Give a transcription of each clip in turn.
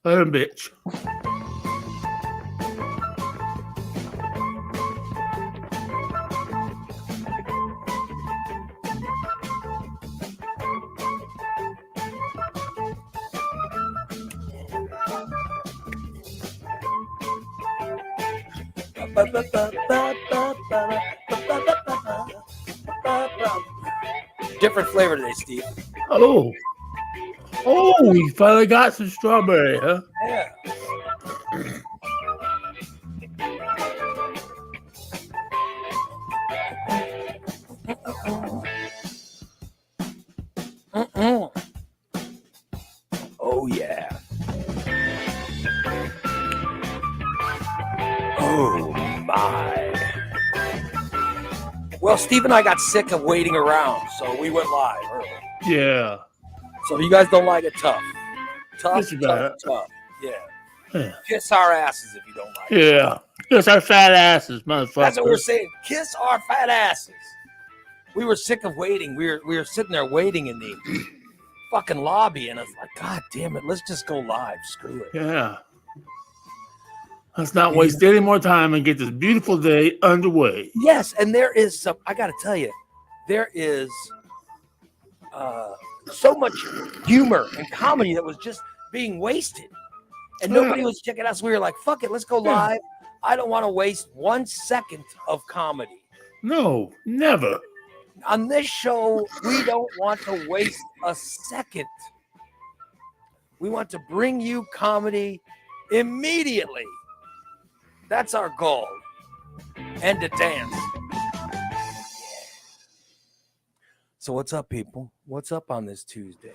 Let him bitch. Different flavor today, Steve. Oh. Oh, you finally got some strawberry, huh? Yeah. Mm-mm. Oh, yeah. Oh, my. Well, Steve and I got sick of waiting around, so we went live early. Yeah. So if you guys don't like it, tough. Just about. Tough. Yeah. Yeah. Kiss our asses if you don't like it. Yeah. Kiss our fat asses, motherfucker. That's what we're saying. Kiss our fat asses. We were sick of waiting. We were sitting there waiting in the fucking lobby, and I was like, God damn it, let's just go live. Screw it. Yeah. Let's not waste any more time and get this beautiful day underway. Yes, and there is some, I got to tell you, there is so much humor and comedy that was just being wasted. And nobody was checking us. We were like, fuck it, let's go live. I don't want to waste 1 second of comedy. No, never. On this show, we don't want to waste a second. We want to bring you comedy immediately. That's our goal. And to dance. So what's up, people? What's up on this Tuesday?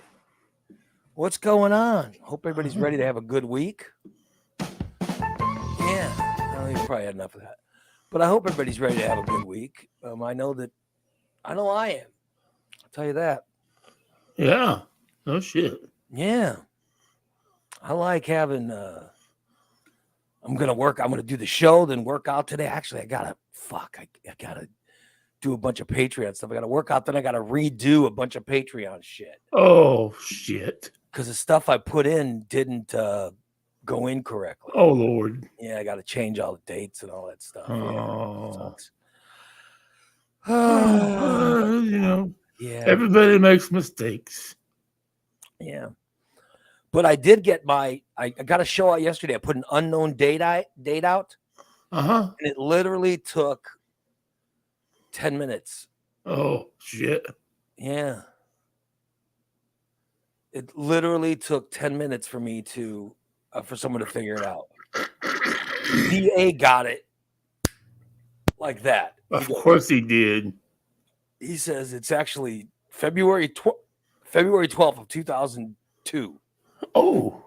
What's going on? Hope everybody's ready to have a good week. Yeah, well, you probably had enough of that. But I hope everybody's ready to have a good week. I know I am. I'll tell you that. Yeah. No shit. Yeah. I like having I'm gonna do the show, then work out today. Actually, I gotta do a bunch of Patreon stuff. I gotta work out, then I gotta redo a bunch of Patreon shit. Oh shit. Because the stuff I put in didn't go in correctly. Oh Lord. Yeah, I gotta change all the dates and all that stuff. Oh. Yeah. Yeah. Everybody makes mistakes. Yeah. But I did get I got a show out yesterday. I put an unknown date out. Uh-huh. And it literally took 10 minutes. Oh shit. Yeah. It literally took 10 minutes for me for someone to figure it out. DA got it like that. Of course he did. He says it's actually February 12th of 2002. Oh.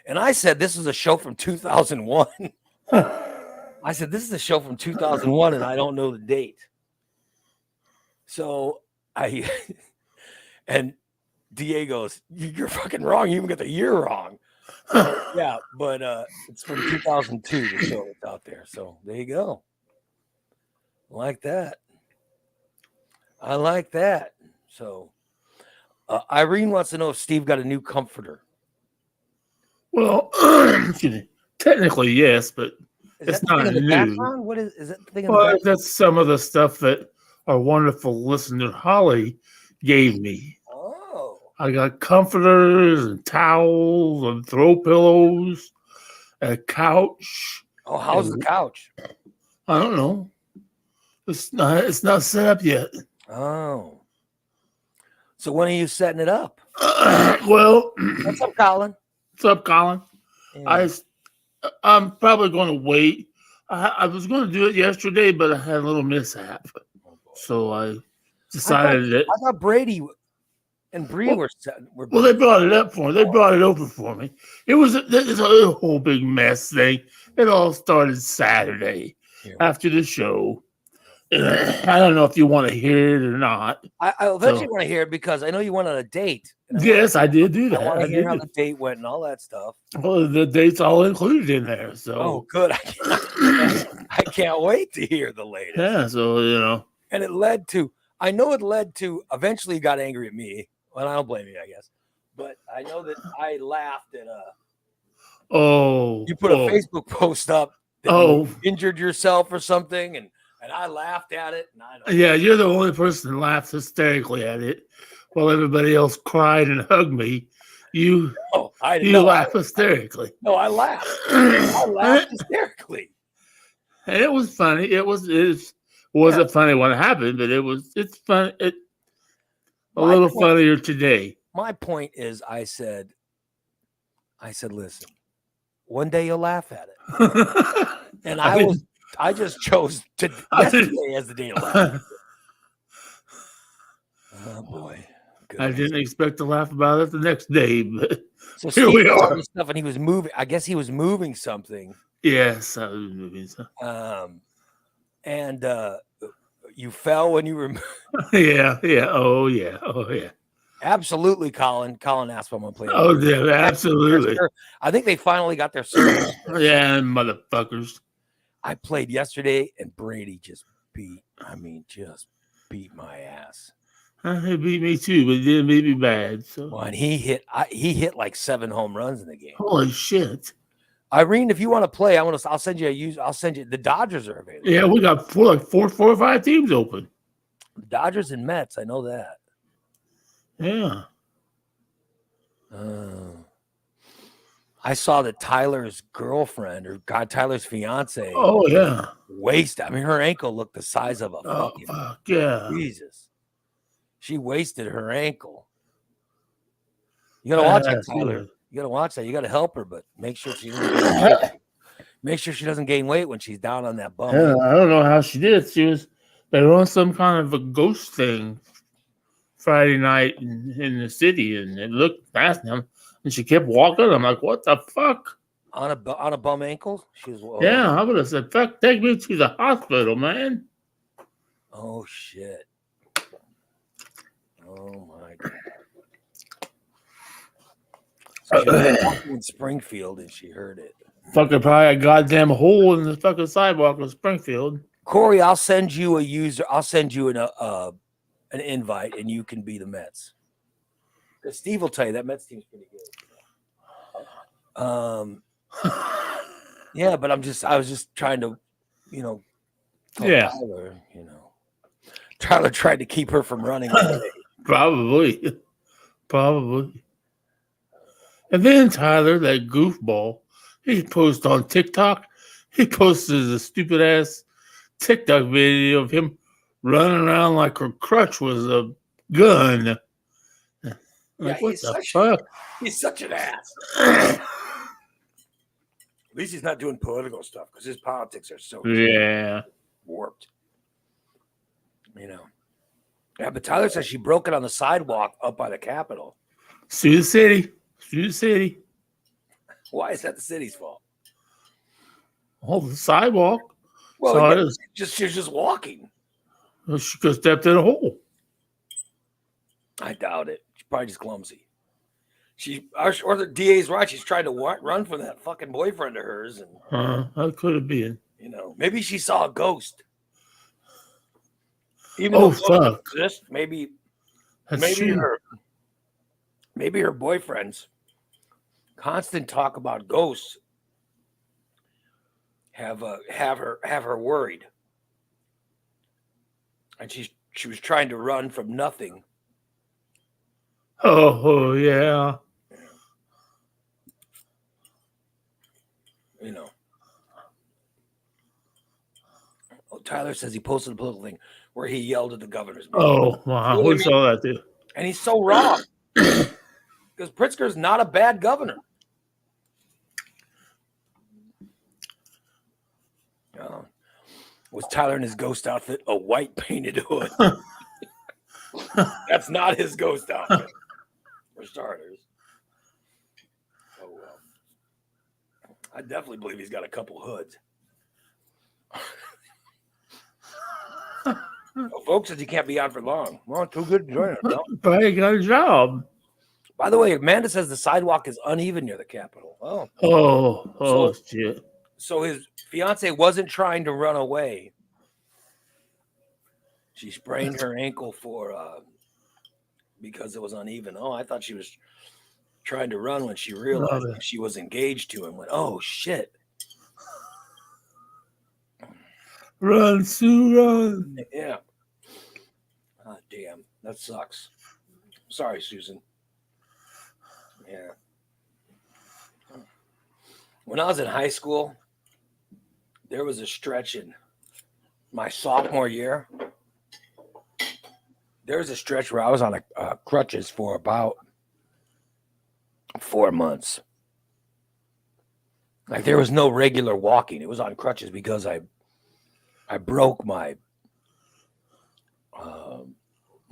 And I said, this is a show from 2001. I said, this is a show from 2001, and I don't know the date. So and DA goes, you're fucking wrong. You even got the year wrong. Yeah, but it's from 2002, the show that's out there. So there you go. I like that. So Irene wants to know if Steve got a new comforter. Well, technically yes, but it's not new. Background? What is that thing in the Well, background? that's some of the stuff that our wonderful listener Holly gave me. Oh. I got comforters and towels and throw pillows, a couch. Oh, how's the couch? I don't know. It's not set up yet. Oh. So when are you setting it up? Well, what's up, Colin? What's up, Colin? Yeah. I'm probably going to wait. I was going to do it yesterday, but I had a little mishap, so I decided that. I thought Brady and Bree were. Well, they brought it up for me. They brought it open for me. It's a whole big mess thing. It all started Saturday after the show. I don't know if you want to hear it or not. I eventually want to hear it because I know you went on a date. Yes, I did do that. I want to hear how the date went and all that stuff. Well, the date's all included in there. So. Oh, good. I can't wait to hear the latest. Yeah, so, And it led to, eventually he got angry at me. Well, I don't blame you, I guess. But I know that I laughed at Oh, You put a Facebook post up that oh, you injured yourself or something, and I laughed at it. And I don't yeah, you're the only person that laughed hysterically at it, while everybody else cried and hugged me. You know. I didn't you know. laugh hysterically. No, I laughed. I laughed hysterically. And it was funny. It wasn't funny when it happened, but it's fun. It a little funnier today. My point is, I said, listen, one day you'll laugh at it, and I just chose yesterday as the day to laugh. Oh boy. I didn't expect to laugh about it the next day, but so here we are. Stuff, and he was moving. I guess he was moving something. Yes, I was moving something. And you fell when you were. Yeah. Oh yeah. Absolutely, Colin. Colin asked if I'm gonna play. Oh yeah, absolutely. I think they finally got their service. Yeah, motherfuckers. I played yesterday, and Brady just beat my ass. He beat me too, but he didn't beat me bad. So. Well, and he hit like 7 home runs in the game. Holy shit! Irene, if you want to play, I'll send you the Dodgers are available. Yeah, we got four or five teams open. Dodgers and Mets, I know that. Yeah. I saw that Tyler's girlfriend Tyler's fiance. Oh yeah. Wasted. I mean, her ankle looked the size of a fucking. Fuck yeah. Jesus. She wasted her ankle. You gotta watch that, Tyler. You gotta watch that. You gotta help her, but make sure she doesn't gain weight when she's down on that bum. Yeah, I don't know how she did. They were on some kind of a ghost thing Friday night in the city, and it looked fascinating. And she kept walking. I'm like, what the fuck? On a bum ankle? She was. Yeah, I would have said, fuck, take me to the hospital, man. Oh shit. Oh my god. So she was walking in Springfield and she heard it. Fucking probably a goddamn hole in the fucking sidewalk of Springfield. Corey, I'll send you a user. I'll send you an invite, and you can be the Mets. Because Steve will tell you that Mets team's pretty good. Yeah, but I was just trying to, Tyler, Tyler tried to keep her from running away. Probably. And then Tyler, that goofball, he posted on TikTok. He posted a stupid ass TikTok video of him running around like her crutch was a gun. Like, what the fuck? He's such an ass. At least he's not doing political stuff because his politics are so warped. Yeah, but Tyler says she broke it on the sidewalk up by the Capitol. Sue the city. Why is that the city's fault? Oh, the sidewalk. Well, she's just walking. Well, she could have stepped in a hole. I doubt it. She's probably just clumsy. Or the DA's right. She's trying to run from that fucking boyfriend of hers, and that could have been. Maybe she saw a ghost. Even fuck! Exist, maybe her boyfriend's constant talk about ghosts have her worried, and she was trying to run from nothing. Oh yeah. Tyler says he posted a political thing where he yelled at the governor's meeting. Oh wow, we saw that too. And he's so wrong because Pritzker's not a bad governor. Was Tyler in his ghost outfit a white painted hood? That's not his ghost outfit, for starters. Oh well. I definitely believe he's got a couple hoods. Well, folks says he can't be on for long. Well, too good to join us. No? Probably got a job. By the way, Amanda says the sidewalk is uneven near the Capitol. Shit. So his fiance wasn't trying to run away. She sprained her ankle because it was uneven. Oh, I thought she was trying to run when she realized she was engaged to him. Went, oh shit! Run, Sue, run! Yeah. Oh, damn, that sucks. Sorry, Susan. Yeah. When I was in high school, there was a stretch in my sophomore year. There was a stretch where I was on crutches for about 4 months. Like there was no regular walking. It was on crutches because I broke my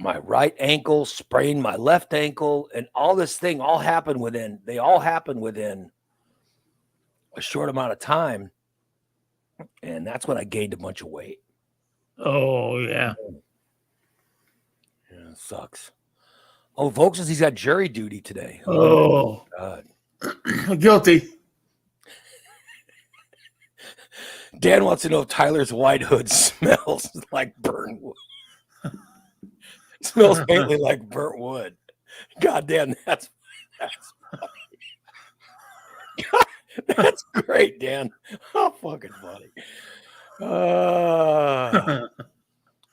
my right ankle, sprained my left ankle, and all this thing all happened within a short amount of time. And that's when I gained a bunch of weight. Oh, yeah. Yeah, it sucks. Oh, Volks says he's got jury duty today. Oh, God. Guilty. Dan wants to know if Tyler's white hood smells like burnt wood. Smells faintly like burnt wood. God damn, that's funny. God, that's great, Dan. How fucking funny.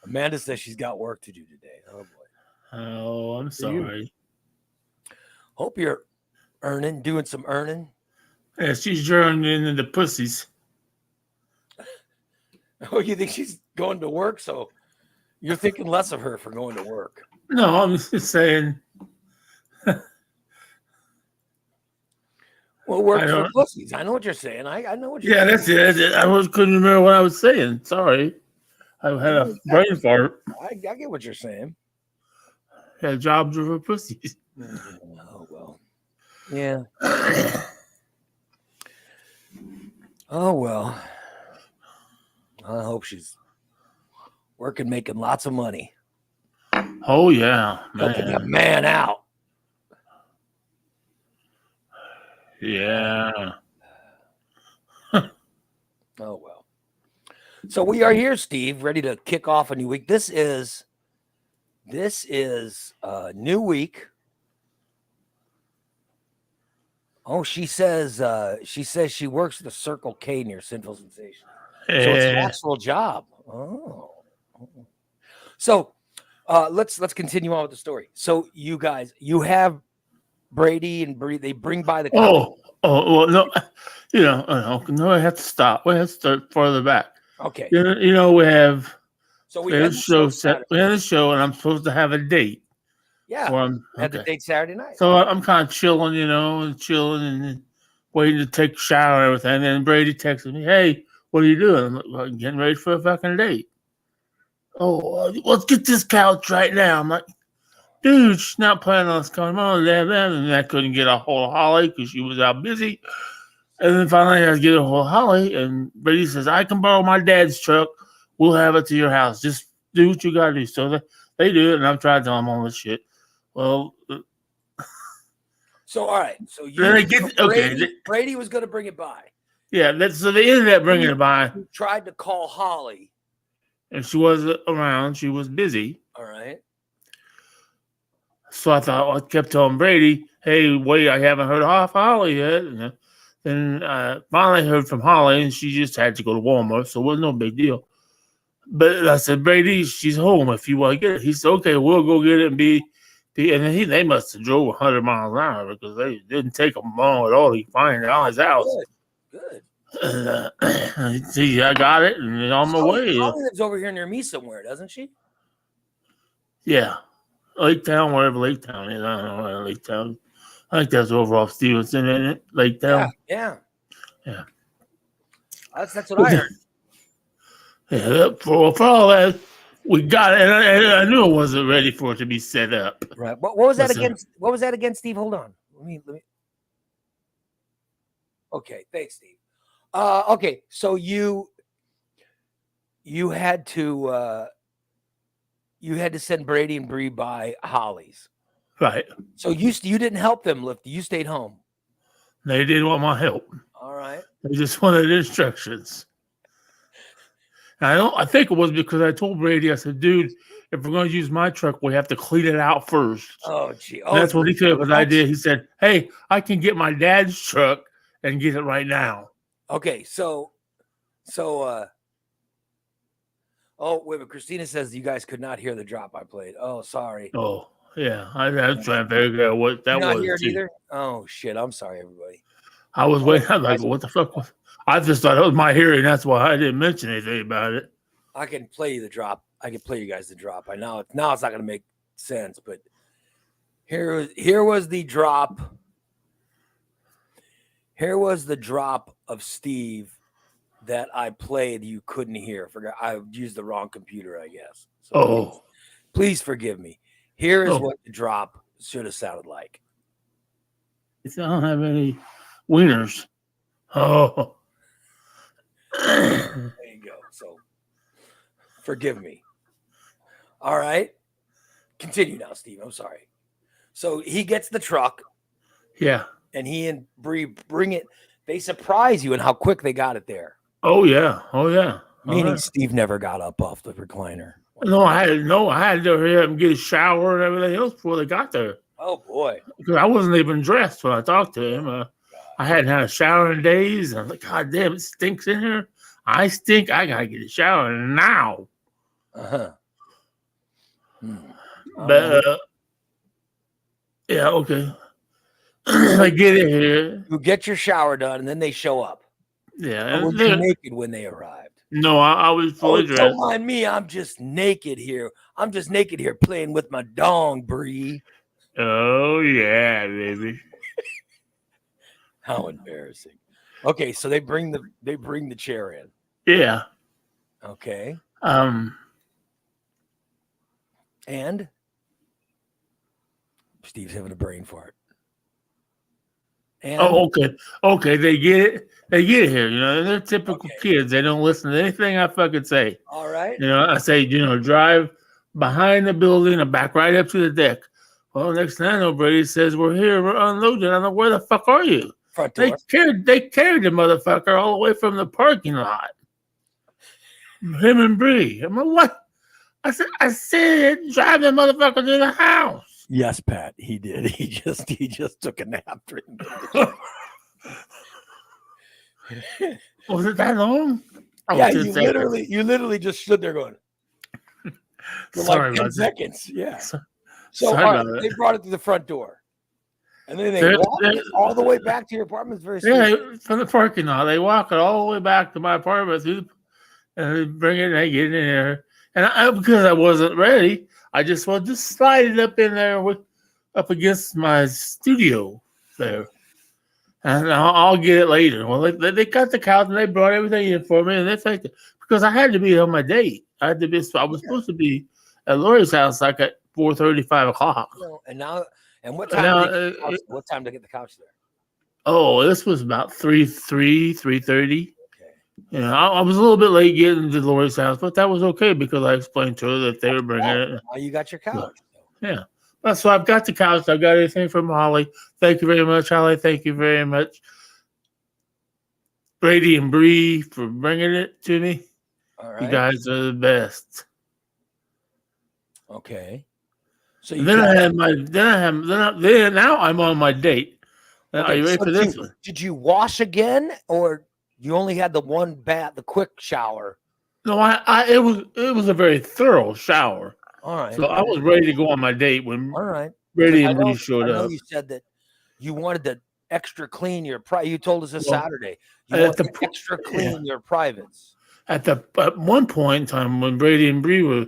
Amanda says she's got work to do today. Oh boy. Oh, I'm sorry. Hope you're doing some earning. Yeah, she's journeying into pussies. Oh, you think she's going to work? So you're thinking less of her for going to work. No, I'm just saying. Well, work for pussies. I know what you're saying. I know what you're saying. Yeah, that's it. I couldn't remember what I was saying. Sorry. I had a brain fart. I get what you're saying. Yeah, jobs are for pussies. Oh, well. Yeah. Oh, well. I hope she's working, making lots of money. Oh, yeah. Helping a man out. Yeah. Oh, well. So we are here, Steve, ready to kick off a new week. This is a new week. Oh, she says she works at the Circle K near Central Sensation. So it's an actual job. Oh. So let's continue on with the story. So you guys, you have Brady and Bree, they bring by the car. Well, no, no, I have to stop. We have to start farther back. Okay. We have we had a show set. We had a show, and I'm supposed to have a date. Yeah. Had the date Saturday night. So I'm kind of chilling, and waiting to take a shower and everything. And then Brady texted me, "Hey, what are you doing?" I'm like, well, I'm getting ready for a fucking date. Oh, let's get this couch right now. I'm like, dude, she's not planning on us coming on. And I couldn't get a hold of Holly because she was out busy. And then finally I had to get a hold of Holly. And Brady says, I can borrow my dad's truck. We'll have it to your house. Just do what you got to do. So they do it. And I'm trying to tell them all this shit. Well. So, all right. So Brady was going to bring it by. Yeah. So they ended up bringing it by. He tried to call Holly. And she wasn't around. She was busy. All right. So I thought, I kept telling Brady, hey, wait, I haven't heard of Holly yet. And then finally heard from Holly, and she just had to go to Walmart, so it was no big deal. But I said, Brady, she's home if you want to get it. He said, okay, we'll go get it and be and then they must have drove 100 miles an hour because they didn't take them long at all to find Holly's house. Good. And, see, I got it, and it's on my way. Holly lives over here near me somewhere, doesn't she? Yeah. Lake Town, wherever Lake Town is. I don't know where Lake Town. I think that's over off Stevenson, isn't it? Lake Town. Yeah. That's what I heard. Yeah, for all that, we got it. And I knew I wasn't ready for it to be set up. Right. What was that against? What was that against, Steve? Hold on. Let me. Okay. Thanks, Steve. Okay. So you had to send Brady and Bree by Holly's. Right. So you didn't help them lift. You stayed home. They didn't want my help. All right. They just wanted instructions. And I think it was because I told Brady, I said, dude, if we're going to use my truck, we have to clean it out first. Oh, gee. And that's what he said was I did. He said, hey, I can get my dad's truck and get it right now. Okay, so oh, wait, but Christina says you guys could not hear the drop I played. Oh, sorry. Oh, yeah. I was trying to figure out what that was. Not hear it either? Oh, shit. I'm sorry, everybody. I was waiting. I was like, what the fuck was... I just thought it was my hearing. That's why I didn't mention anything about it. I can play you the drop. I can play you guys the drop. I know now it's not going to make sense, but here was the drop. Here was the drop of Steve that I played. You couldn't hear. I used the wrong computer, I guess. So please forgive me. Here is what the drop should have sounded like. I don't have any wieners. Oh. There you go. So forgive me. All right. Continue now, Steve. I'm sorry. So he gets the truck. Yeah. And he and Bree bring it. They surprise you in how quick they got it there. Oh, yeah. Oh, yeah. Meaning Steve never got up off the recliner. No, I had to hurry up and get a shower and everything else before they got there. Oh, boy. Because I wasn't even dressed when I talked to him. I hadn't had a shower in days. And I'm like, God damn, it stinks in here. I stink. I got to get a shower now. Uh-huh. But, yeah, okay. I get it here. You get your shower done, and then they show up. Yeah. Were you naked when they arrived? No, I was fully dressed. Don't mind me. I'm just naked here. Playing with my dong, Bree. Oh, yeah, baby. How embarrassing. Okay, so they bring the chair in. Yeah. Okay. And Steve's having a brain fart. And okay. They get it. They get it here. You know, they're typical kids. They don't listen to anything I fucking say. All right. You know, I say, drive behind the building and back right up to the deck. Well, next thing I know, Brady says, we're here. We're unloading. I'm like, where the fuck are you? Front door. They carried the motherfucker all the way from the parking lot. Him and Bree. I'm like, what? I said, drive the motherfucker to the house. Yes, Pat, he did. He just took a nap. Was it that long? Yeah, you literally just stood there going for like 10 seconds. Yeah. So they brought it to the front door. And then they walked it all the way back to your apartment. From the parking lot. They walk it all the way back to my apartment and they bring it and they get in there. And because I wasn't ready, I just slide it up in there up against my studio there. And I'll get it later. Well, they got the couch and they brought everything in for me, and they think because I had to be on my date. I was supposed to be at Lori's house like at 4:30, 5 o'clock. And what time? What time to get the couch there? Oh, this was about 3:30. You know, I was a little bit late getting to Lori's house, but that was okay because I explained to her that they were bringing it. Now you got your couch. Yeah. So I've got the couch. I've got everything from Holly. Thank you very much, Holly. Thank you very much, Brady and Bree, for bringing it to me. All right. You guys are the best. Okay. So now I'm on my date. Are you ready for this one? Did you wash again, or you only had the one bath, the quick shower? No, it was a very thorough shower. All right. So I was ready to go on my date when Brady and Bree showed up. You said that you wanted to extra clean your private. You told us this Saturday. You wanted to extra clean your privates. At one point in time when Brady and Bree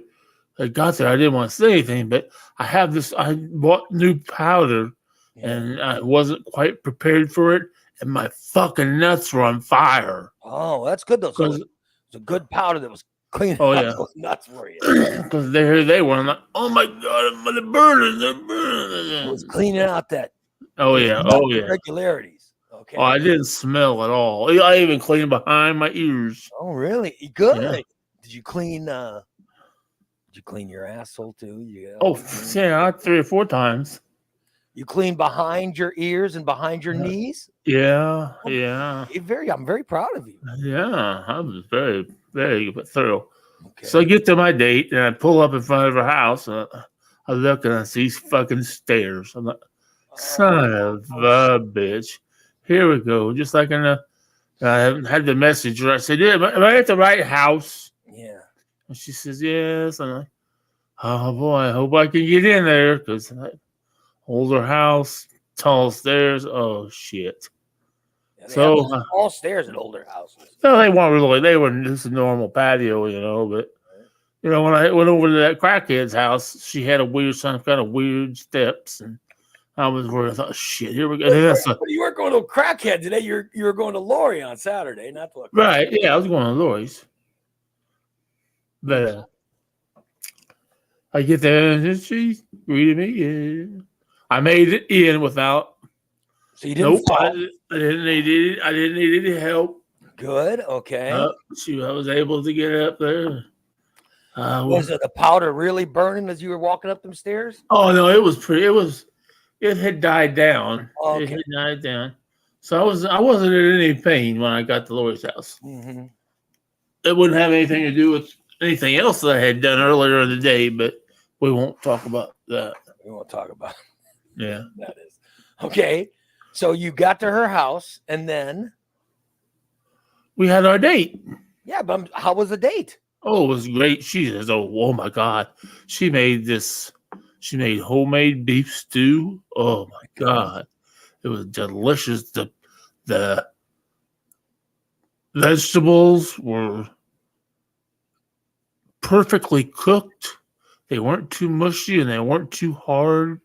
got there, I didn't want to say anything, but I bought new powder and I wasn't quite prepared for it, and my fucking nuts were on fire. Oh, that's good though. So it was a good powder that was cleaning those nuts for you. Because there they were. I'm like, oh my God, they're burning. It was cleaning out that. Irregularities. Okay. Oh, I didn't smell at all. I even cleaned behind my ears. Oh, really? Good. Yeah. Did you clean? Did you clean your asshole too? 3 or 4 times. You clean behind your ears and behind your knees? Yeah. I'm very proud of you. Yeah, I was very, very thorough. Okay. So I get to my date and I pull up in front of her house. And I look and I see fucking stairs. I'm like, son of a bitch. Here we go. Just like in the, I haven't had the message where I said, yeah, am I at the right house? Yeah. And she says, yes. And I'm like, oh boy, I hope I can get in there because older house, tall stairs. Oh shit. Yeah, they have So, those tall stairs in older houses. no, they weren't really, they were just a normal patio, but when I went over to that crackhead's house, she had some kind of weird steps, and I was worried. I thought, shit, here we go. But you weren't going to a crackhead today. You were going to Lori on Saturday, not to a right. Yeah, I was going to Lori's. But I get there, and she greeted me. Yeah. I made it in without. So you didn't fall. I didn't need any help. Good. Okay. I was able to get up there. Was the powder really burning as you were walking up them stairs? Oh no, it was pretty. It had died down. Okay. It had died down. So I wasn't in any pain when I got to Lori's house. Mm-hmm. It wouldn't have anything to do with anything else that I had done earlier in the day, but we won't talk about that. We won't talk about it. Yeah. That is. Okay. So you got to her house and then we had our date. Yeah, but how was the date? Oh, it was great. She says, oh my God. She made homemade beef stew. Oh my God. It was delicious. The vegetables were perfectly cooked. They weren't too mushy and they weren't too hard.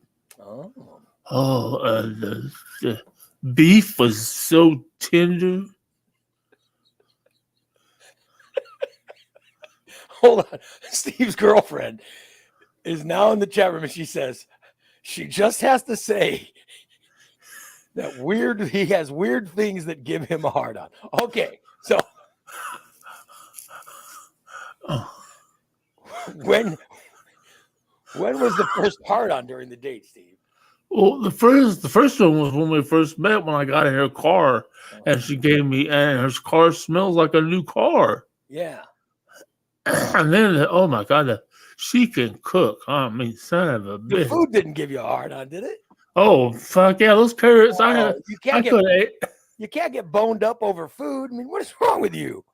The beef was so tender. Hold on. Steve's girlfriend is now in the chat room and she says she just has to say that he has weird things that give him a hard on. Okay. So when was the first hard on during the date, Steve? Well, the first one was when we first met, when I got in her car and she gave me, and her car smells like a new car. Yeah. And then, oh my God, she can cook. I mean, son of a bitch. The food didn't give you a hard on, did it? Oh, fuck yeah. Those carrots, you can't get boned up over food. I mean, what is wrong with you?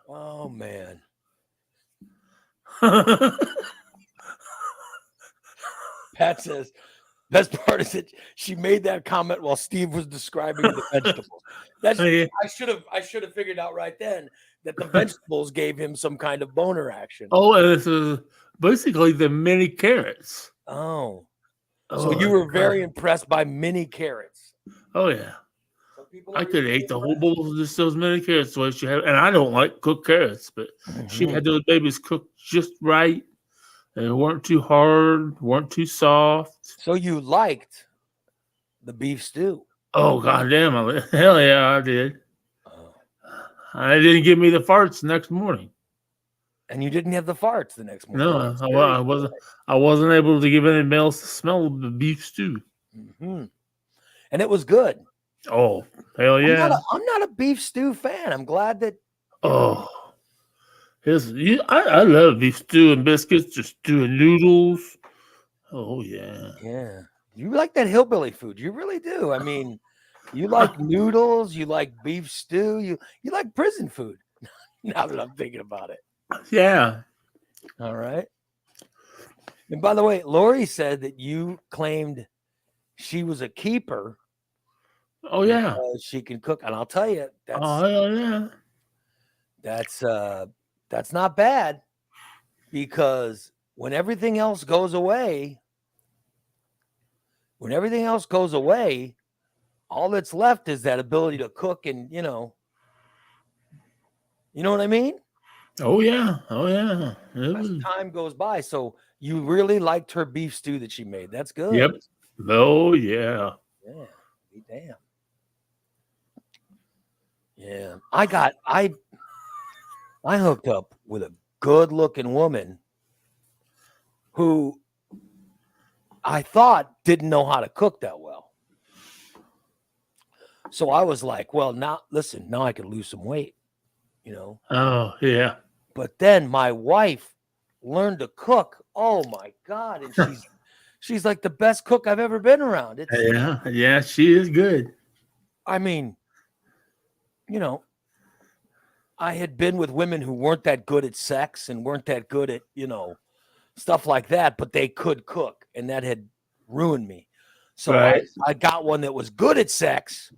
Oh, man. Pat says, best part is that she made that comment while Steve was describing the vegetables. I should have figured out right then that the vegetables gave him some kind of boner action. Oh, and it's basically the mini carrots. Oh. So you were very impressed by mini carrots. Oh, yeah. I could have ate the whole bowl of just those mini carrots the way she had. And I don't like cooked carrots, but she had those babies cooked just right. They weren't too hard, weren't too soft. So you liked the beef stew? Oh, goddamn. Hell yeah, I did. I didn't give me the farts the next morning. And you didn't have the farts the next morning? No, I wasn't able to give anybody else the smell of the beef stew. Mm-hmm. And it was good. Oh, hell yeah. I'm not a beef stew fan. I'm glad that. Oh. I love beef stew and biscuits, just stew and noodles. Oh, yeah. Yeah. You like that hillbilly food. You really do. I mean, you like noodles. You like beef stew. You like prison food. Now that I'm thinking about it. Yeah. All right. And by the way, Lori said that you claimed she was a keeper. Oh, yeah. She can cook. And I'll tell you, that's not bad, because when everything else goes away, all that's left is that ability to cook, and you know what I mean? Oh yeah. As time goes by. So you really liked her beef stew that she made. That's good. Yep. Oh yeah. Yeah. Be damn. Yeah. I hooked up with a good-looking woman who I thought didn't know how to cook that well. So I was like, well, now I can lose some weight. you know. Oh, yeah. But then my wife learned to cook. Oh my God. And she's like the best cook I've ever been around. It's Yeah, she is good. I mean, you know, I had been with women who weren't that good at sex and weren't that good at, stuff like that, but they could cook, and that had ruined me. So Right. I got one that was good at sex,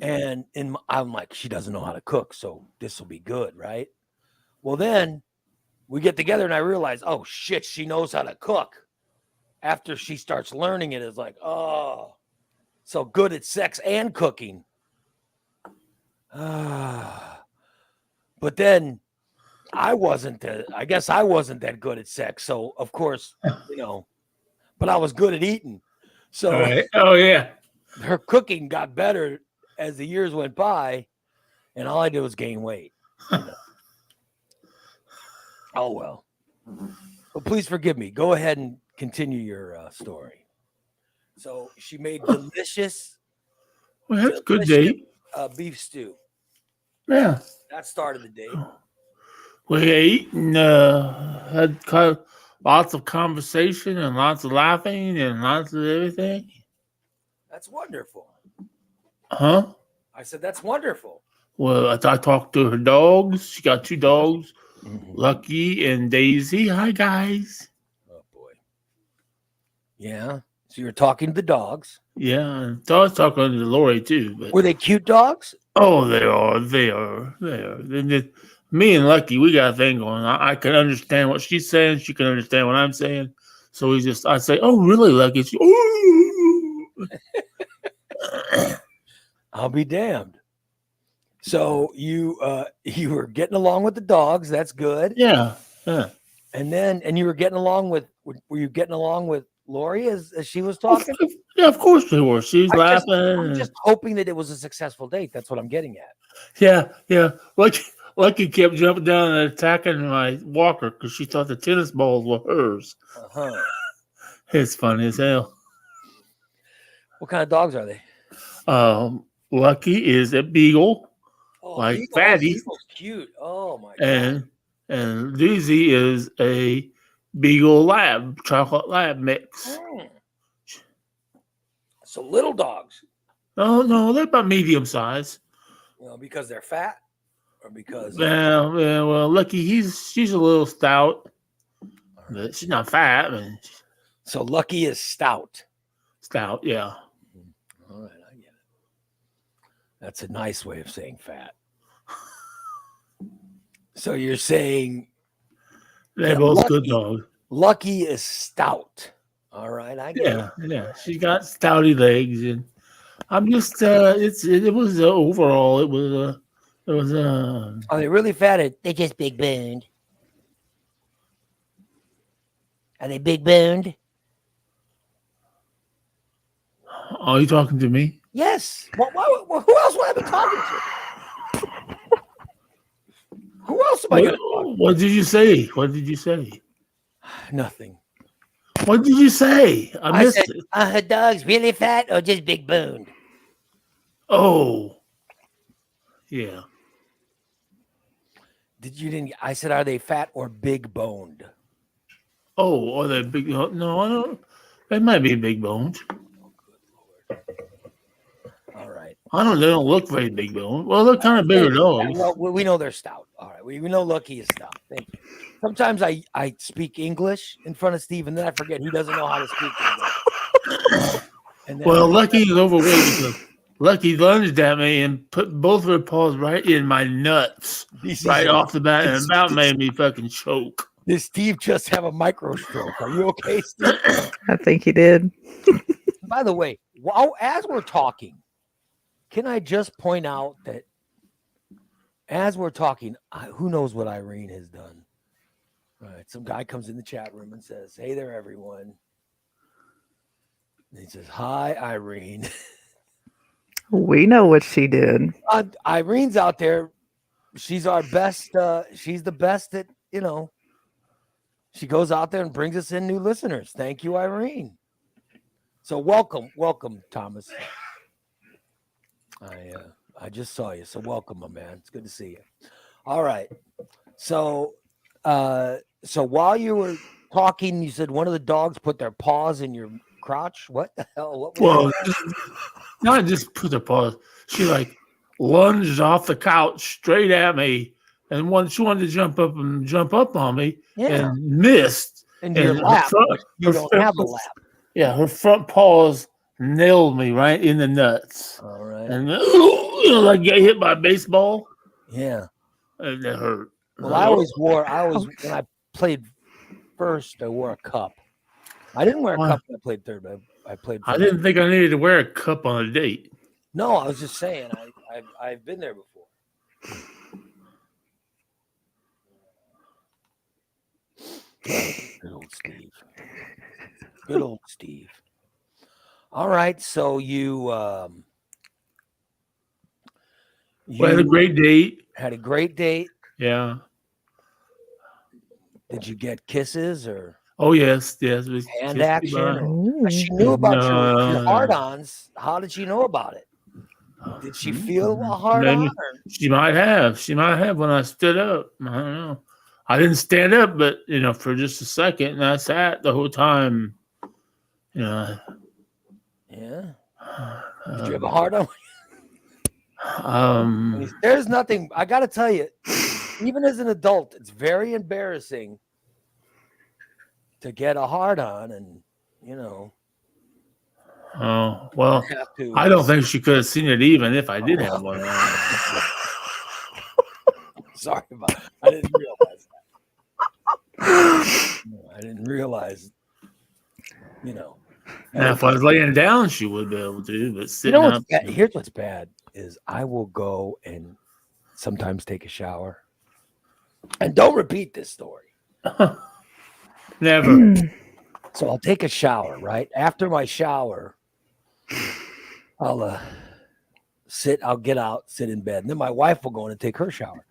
and I'm like, she doesn't know how to cook, so this will be good, right? Well, then we get together, and I realize, oh shit, she knows how to cook. After she starts learning it, it's like, oh, so good at sex and cooking. But then I guess I wasn't that good at sex. So of course, but I was good at eating. So Right. Oh, yeah. her cooking got better as the years went by, and all I did was gain weight. Oh well. But please forgive me. Go ahead and continue your story. So she made delicious, Well, that's a good day. beef stew. Yeah. That started the day. We ate and had lots of conversation and lots of laughing and lots of everything. That's wonderful. Huh? I said, that's wonderful. Well, I talked to her dogs. She got 2 dogs, Lucky and Daisy. Hi, guys. Oh, boy. Yeah. So you're talking to the dogs. Yeah, I was talking to Lori, too. But were they cute dogs? Oh, they are. Me and Lucky, we got a thing going. I can understand what she's saying. She can understand what I'm saying. So I say, oh, really, Lucky? She, ooh. I'll be damned. So you were getting along with the dogs. That's good. Yeah. And you were getting along with. Were you getting along with Lori as she was talking? Yeah, of course they were. She's laughing. I'm just hoping that it was a successful date. That's what I'm getting at. Yeah. Lucky kept jumping down and attacking my walker because she thought the tennis balls were hers. It's funny as hell. What kind of dogs are they? Lucky is a beagle, like Fatty. Beagle's cute. Oh my god. And Daisy is a beagle lab, chocolate lab mix. So little dogs. No, they're about medium size. Well, because they're fat, or because well, Lucky she's a little stout, but she's not fat. So Lucky is stout. Stout, yeah. All right, I get it. That's a nice way of saying fat. So you're saying they're both good dogs. Lucky is stout. All right, I get it. Yeah. She got stouty legs, and I'm just it was overall it was Are they really fat? Or they just big boned? Are they big boned? Are you talking to me? Yes. Who else would I be talking to? Who else am I going to talk to? What did you say? Nothing. What did you say? I missed said, it. Are her dogs really fat or just big boned? Oh. Yeah. I said, are they fat or big boned? Oh, are they big? No, I don't. They might be big bones. Oh, good Lord. All right. They don't look very big boned. Well, they're kind of bigger dogs. Well, we know they're stout. All right. We know Lucky is stout. Thank you. Sometimes I speak English in front of Steve, and then I forget he doesn't know how to speak English. Well, Lucky is overweight because Lucky lunged at me and put both of her paws right in my nuts right off the bat, and about made me fucking choke. Did Steve just have a micro stroke? Are you okay, Steve? I think he did. By the way, as we're talking, can I just point out that as we're talking, who knows what Irene has done? All right, some guy comes in the chat room and says, "Hey there, everyone." And he says, "Hi, Irene." We know what she did. Irene's out there. She's our best. She's the best at, she goes out there and brings us in new listeners. Thank you, Irene. So welcome, Thomas. I just saw you. So welcome, my man. It's good to see you. All right. So so while you were talking, you said one of the dogs put their paws in your crotch. What the hell? What was Well, not just put the paws. She like lunged off the couch straight at me, and she wanted to jump up on me, Yeah. and missed. In And your lap, but you don't have a lap. Yeah, her front paws nailed me right in the nuts, All right. and like get hit by a baseball, Yeah. and it hurt. Well, I always when I played first, I wore a cup. I didn't wear a cup when I played third, but I played first. I didn't think I needed to wear a cup on a date. No, I was just saying I've been there before. Good old Steve. Good old Steve. All right, so you We had a great date. Had a great date. Yeah. Did you get kisses or? Oh yes. Hand action. She knew about your hard-ons. How did she know about it? Did she feel a hard-on? She might have. She might have when I stood up. I don't know. I didn't stand up, but for just a second, and I sat the whole time. Yeah. Did you have a hard-on? There's nothing. I got to tell you, even as an adult, it's very embarrassing to get a hard-on, and Oh well, I don't think she could have seen it even if I did have one. Sorry about it. I didn't realize that. I didn't realize. Now, if I was laying down, she would be able to. But sitting up, here's what's bad is I will go and sometimes take a shower, and don't repeat this story. Never. So I'll take a shower, right? After my shower, I'll get out, sit in bed. And then my wife will go in and take her shower.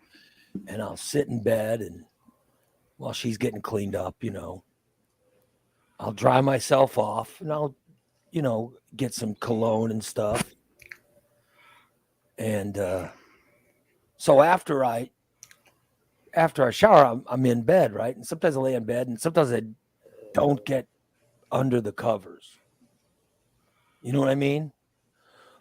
And I'll sit in bed, and while she's getting cleaned up, I'll dry myself off, and I'll, get some cologne and stuff. And so after I shower, I'm in bed, right? And sometimes I lay in bed, and sometimes I don't get under the covers. You know what I mean?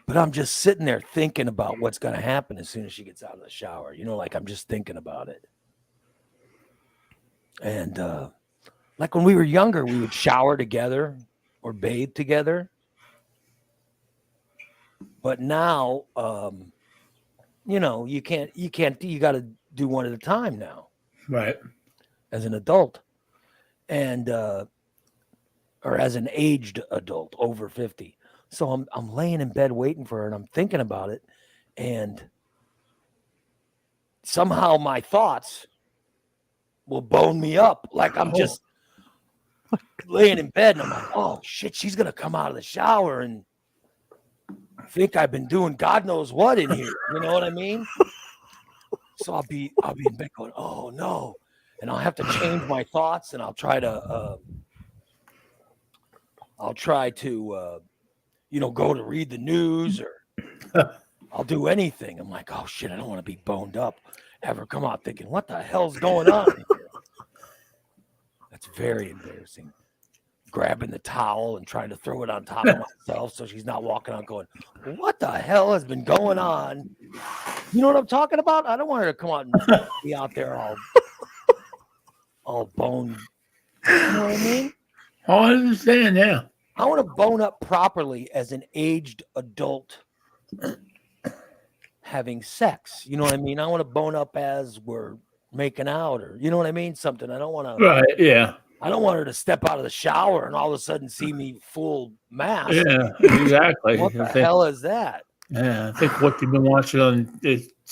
But I'm just sitting there thinking about what's going to happen as soon as she gets out of the shower. Like I'm just thinking about it. And like when we were younger, we would shower together or bathe together. But now, you can't, you got to do one at a time now. Right. As an adult. And, or as an aged adult over 50. So I'm laying in bed waiting for her, and I'm thinking about it, and somehow my thoughts will bone me up. Like I'm just laying in bed, and I'm like, oh shit, she's gonna come out of the shower and think I've been doing God knows what in here. You know what I mean? So I'll be in bed going, oh no, and I'll have to change my thoughts, and I'll try to go to read the news, or I'll do anything. I'm like, oh shit, I don't want to be boned up. Have her come out thinking, what the hell's going on here? That's very embarrassing. Grabbing the towel and trying to throw it on top of myself so she's not walking out going, what the hell has been going on? You know what I'm talking about? I don't want her to come out and be out there all boned. You know what I mean? Oh, I understand, yeah. I want to bone up properly as an aged adult having sex. You know what I mean? I want to bone up as we're making out, or you know what I mean? Something. I don't want to. Right, yeah. I don't want her to step out of the shower and all of a sudden see me full mass. Yeah, exactly. What the hell is that? Yeah, I think what you've been watching on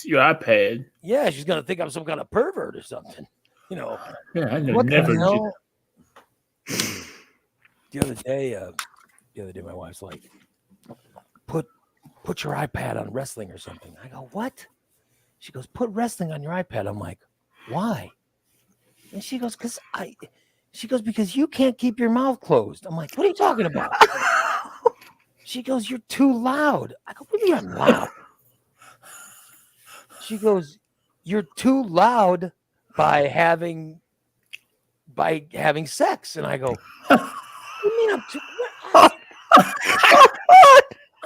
your iPad. Yeah, she's going to think I'm some kind of pervert or something. Yeah, I what never the hell? The other day, my wife's like, put your iPad on wrestling or something. I go, what? She goes, put wrestling on your iPad. I'm like, why? And she goes, because you can't keep your mouth closed. I'm like, what are you talking about? She goes, you're too loud. I go, what do you mean I'm loud? She goes, "You're too loud by having sex." And I go, "What do you mean I'm too?"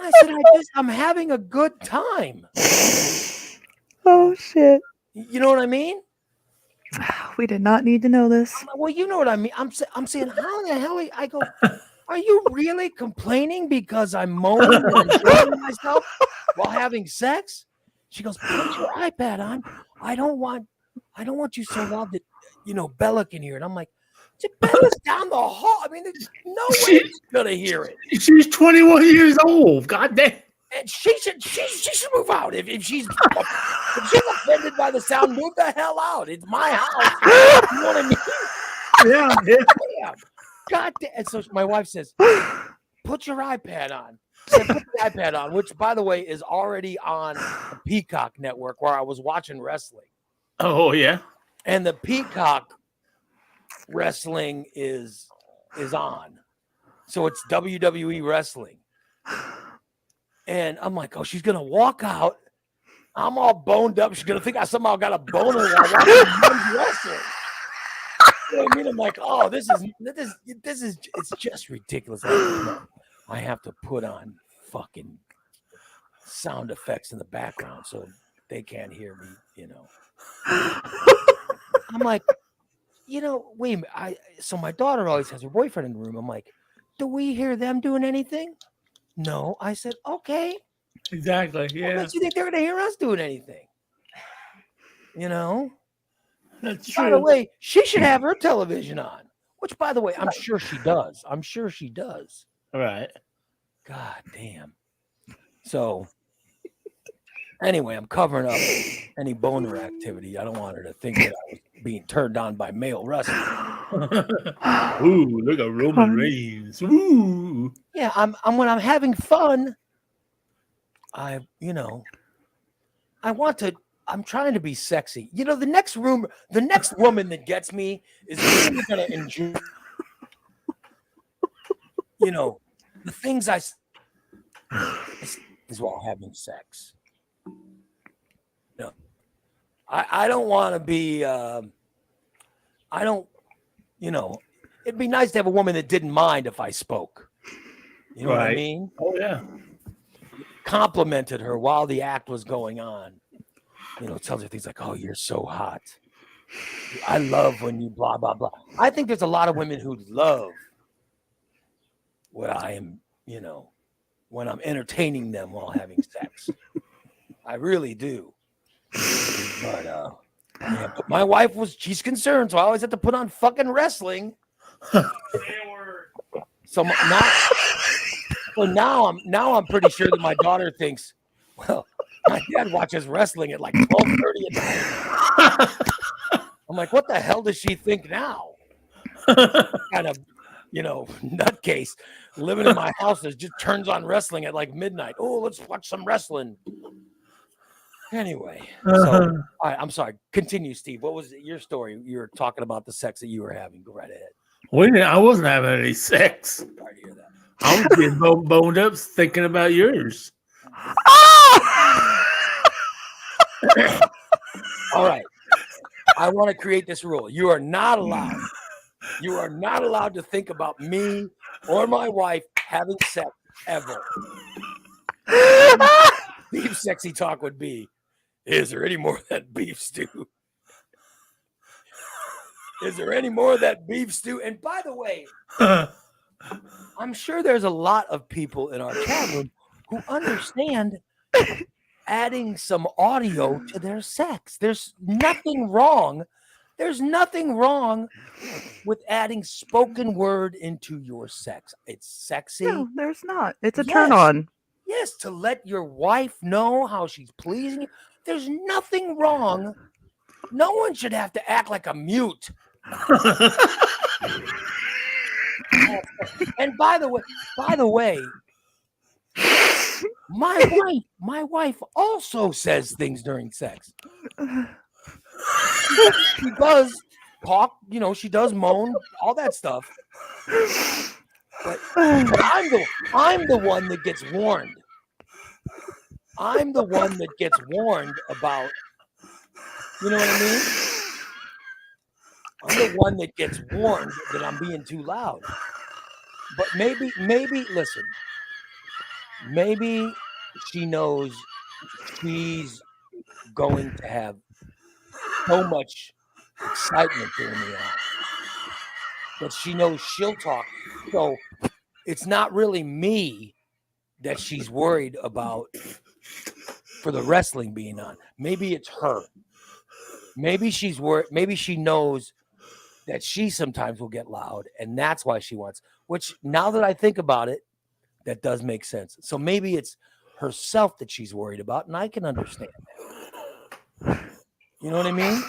I said, I'm having a good time. Oh shit. You know what I mean? We did not need to know this. I'm like, well, you know what I mean. I'm saying, how the hell? I go, are you really complaining because I'm moaning and enjoying myself while having sex? She goes, put your iPad on. I don't want you so loud that Bella can hear it. I'm like, Bella's down the hall. I mean, there's no way she's gonna hear it. She's 21 years old. God damn. And she should move out if she's offended by the sound. Move the hell out. It's my house. You know what I mean? Yeah. God damn. And so my wife says, "Put your iPad on." I said, "Put the iPad on," which, by the way, is already on the Peacock network where I was watching wrestling. Oh yeah. And the Peacock wrestling is on, so it's WWE wrestling. And I'm like, oh, she's gonna walk out. I'm all boned up. She's gonna think I somehow got a boner while watching wrestling. You know what I mean? I'm like, oh, this is it's just ridiculous. I have to put on fucking sound effects in the background so they can't hear me. I'm like, wait a minute. So my daughter always has her boyfriend in the room. I'm like, do we hear them doing anything? No. I said, okay. Exactly. Yeah. What makes you think they're going to hear us doing anything? That's true. By the way, she should have her television on, which, by the way, I'm sure she does. All right. God damn. So, anyway, I'm covering up any boner activity. I don't want her to think that I was being turned on by male wrestling. Ooh, look at Roman Reigns. Ooh. Yeah, I'm when I'm having fun, I'm trying to be sexy. The next woman that gets me is really gonna enjoy the things I is while having sex. I don't want to be it'd be nice to have a woman that didn't mind if I spoke. You know what I mean? Oh yeah. Complimented her while the act was going on. Tells her things like, "Oh, you're so hot. I love when you blah blah blah." I think there's a lot of women who love what I am, when I'm entertaining them while having sex. I really do. But but my wife she's concerned, so I always have to put on fucking wrestling. So now I'm pretty sure that my daughter thinks, well, my dad watches wrestling at like 12:30 at night. I'm like, what the hell does she think now? Kind of, nutcase living in my house that just turns on wrestling at like midnight. Oh, let's watch some wrestling. Anyway, so all right, I'm sorry. Continue, Steve. What was your story? You were talking about the sex that you were having. Go right ahead. I wasn't having any sex. Sorry to hear that. I was getting boned up thinking about yours. All right. I want to create this rule. You are not allowed to think about me or my wife having sex ever. Beef sexy talk would be, is there any more of that beef stew? Is there any more of that beef stew? And by the way, I'm sure there's a lot of people in our chat room who understand adding some audio to their sex. There's nothing wrong. There's nothing wrong with adding spoken word into your sex. It's sexy. No, there's not. It's a turn on. Yes, to let your wife know how she's pleasing you. There's nothing wrong. No one should have to act like a mute. And by the way, my wife also says things during sex. She does talk, she does moan, all that stuff. But I'm the one that gets warned. I'm the one that gets warned about You know what I mean? I'm the one that gets warned that I'm being too loud. But maybe, listen, maybe she knows she's going to have so much excitement during the act that she knows she'll talk. So it's not really me that she's worried about for the wrestling being on. Maybe it's her. Maybe she's worried. Maybe she knows that she sometimes will get loud, and that's why she wants. Which, now that I think about it, that does make sense. So maybe it's herself that she's worried about, and I can understand that. You know what I mean?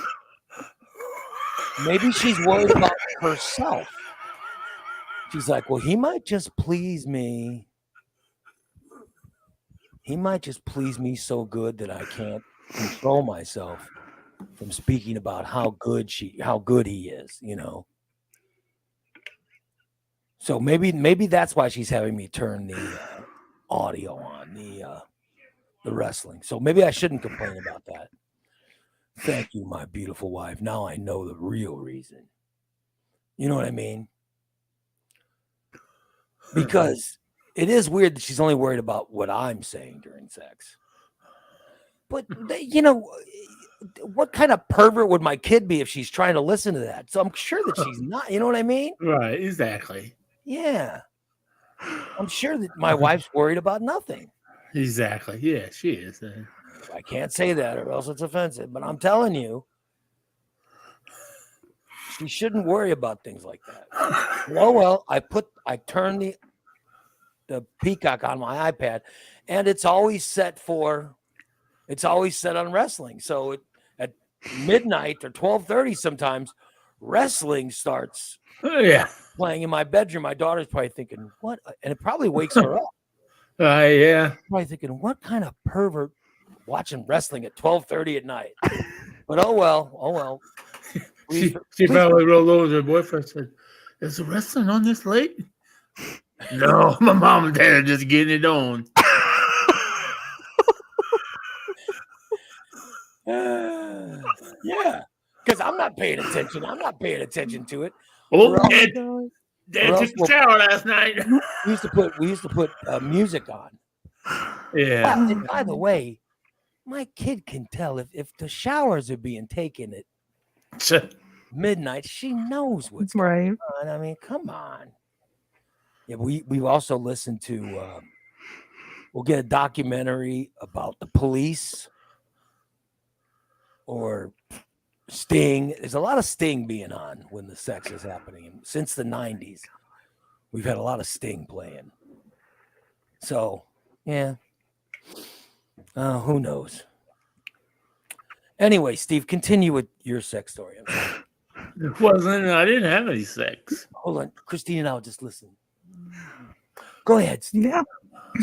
Maybe she's worried about herself. She's like, well, he might just please me. He might just please me so good that I can't control myself from speaking about how good he is, you know. So maybe that's why she's having me turn the audio on, the wrestling. So maybe I shouldn't complain about that. Thank you, my beautiful wife. Now I know the real reason. You know what I mean? Because it is weird that she's only worried about what I'm saying during sex. But, you know, what kind of pervert would my kid be if she's trying to listen to that? So I'm sure that she's not. You know what I mean? Right, exactly. Yeah. I'm sure that my wife's worried about nothing. Exactly. Yeah, she is. I can't say that or else it's offensive. But I'm telling you, she shouldn't worry about things like that. Well, I turned the Peacock on my iPad, and it's always set on wrestling. So at midnight or 12:30 sometimes, wrestling starts playing in my bedroom. My daughter's probably thinking, what? And it probably wakes her up. Yeah. Probably thinking, what kind of pervert watching wrestling at 12:30 at night? But oh well. She probably rolled over to her boyfriend and said, is the wrestling on this late? No, my mom and dad are just getting it on. Yeah, because I'm not paying attention. I'm not paying attention to it. Oh, Dad took a shower last night. We used to put music on. Yeah. And by the way, my kid can tell if the showers are being taken at midnight. She knows what's going on. I mean, come on. Yeah, we've also listened to. We'll get a documentary about the police or Sting. There's a lot of Sting being on when the sex is happening. And since the 90s, we've had a lot of Sting playing. So, yeah. Who knows? Anyway, Steve, continue with your sex story. It wasn't. I didn't have any sex. Hold on. Christine and I will just listen. Go ahead, Steve. Yeah.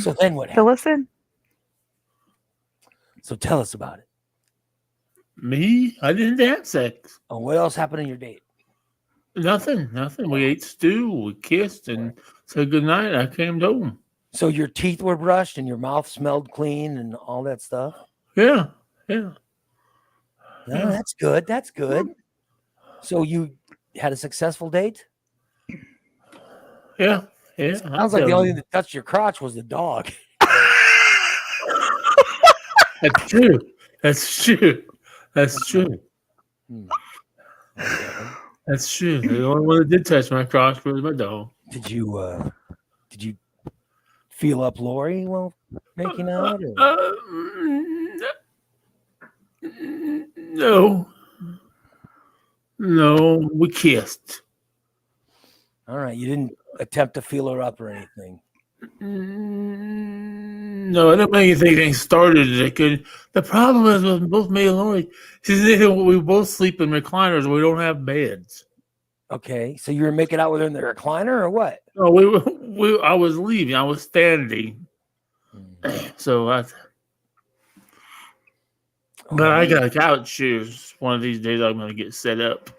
So then what happened? To listen. So tell us about it. Me? I didn't have sex. Oh, what else happened on your date? Nothing. We ate stew, we kissed, and said goodnight. I came home. So your teeth were brushed and your mouth smelled clean and all that stuff? Yeah. Oh, that's good. That's good. So you had a successful date? Yeah. Sounds like the only thing that touched your crotch was the dog. That's true. That's true. That's true. The only one that did touch my crotch was my dog. Did you feel up Lori while making out? No, we kissed. All right, you didn't attempt to feel her up or anything. No, I don't make anything started that good. The problem is with both me and Lori, we both sleep in recliners. We don't have beds. Okay, so you were making out with her in the recliner or what? No, I was leaving. I was standing. So I got a couch shoes. One of these days I'm going to get set up.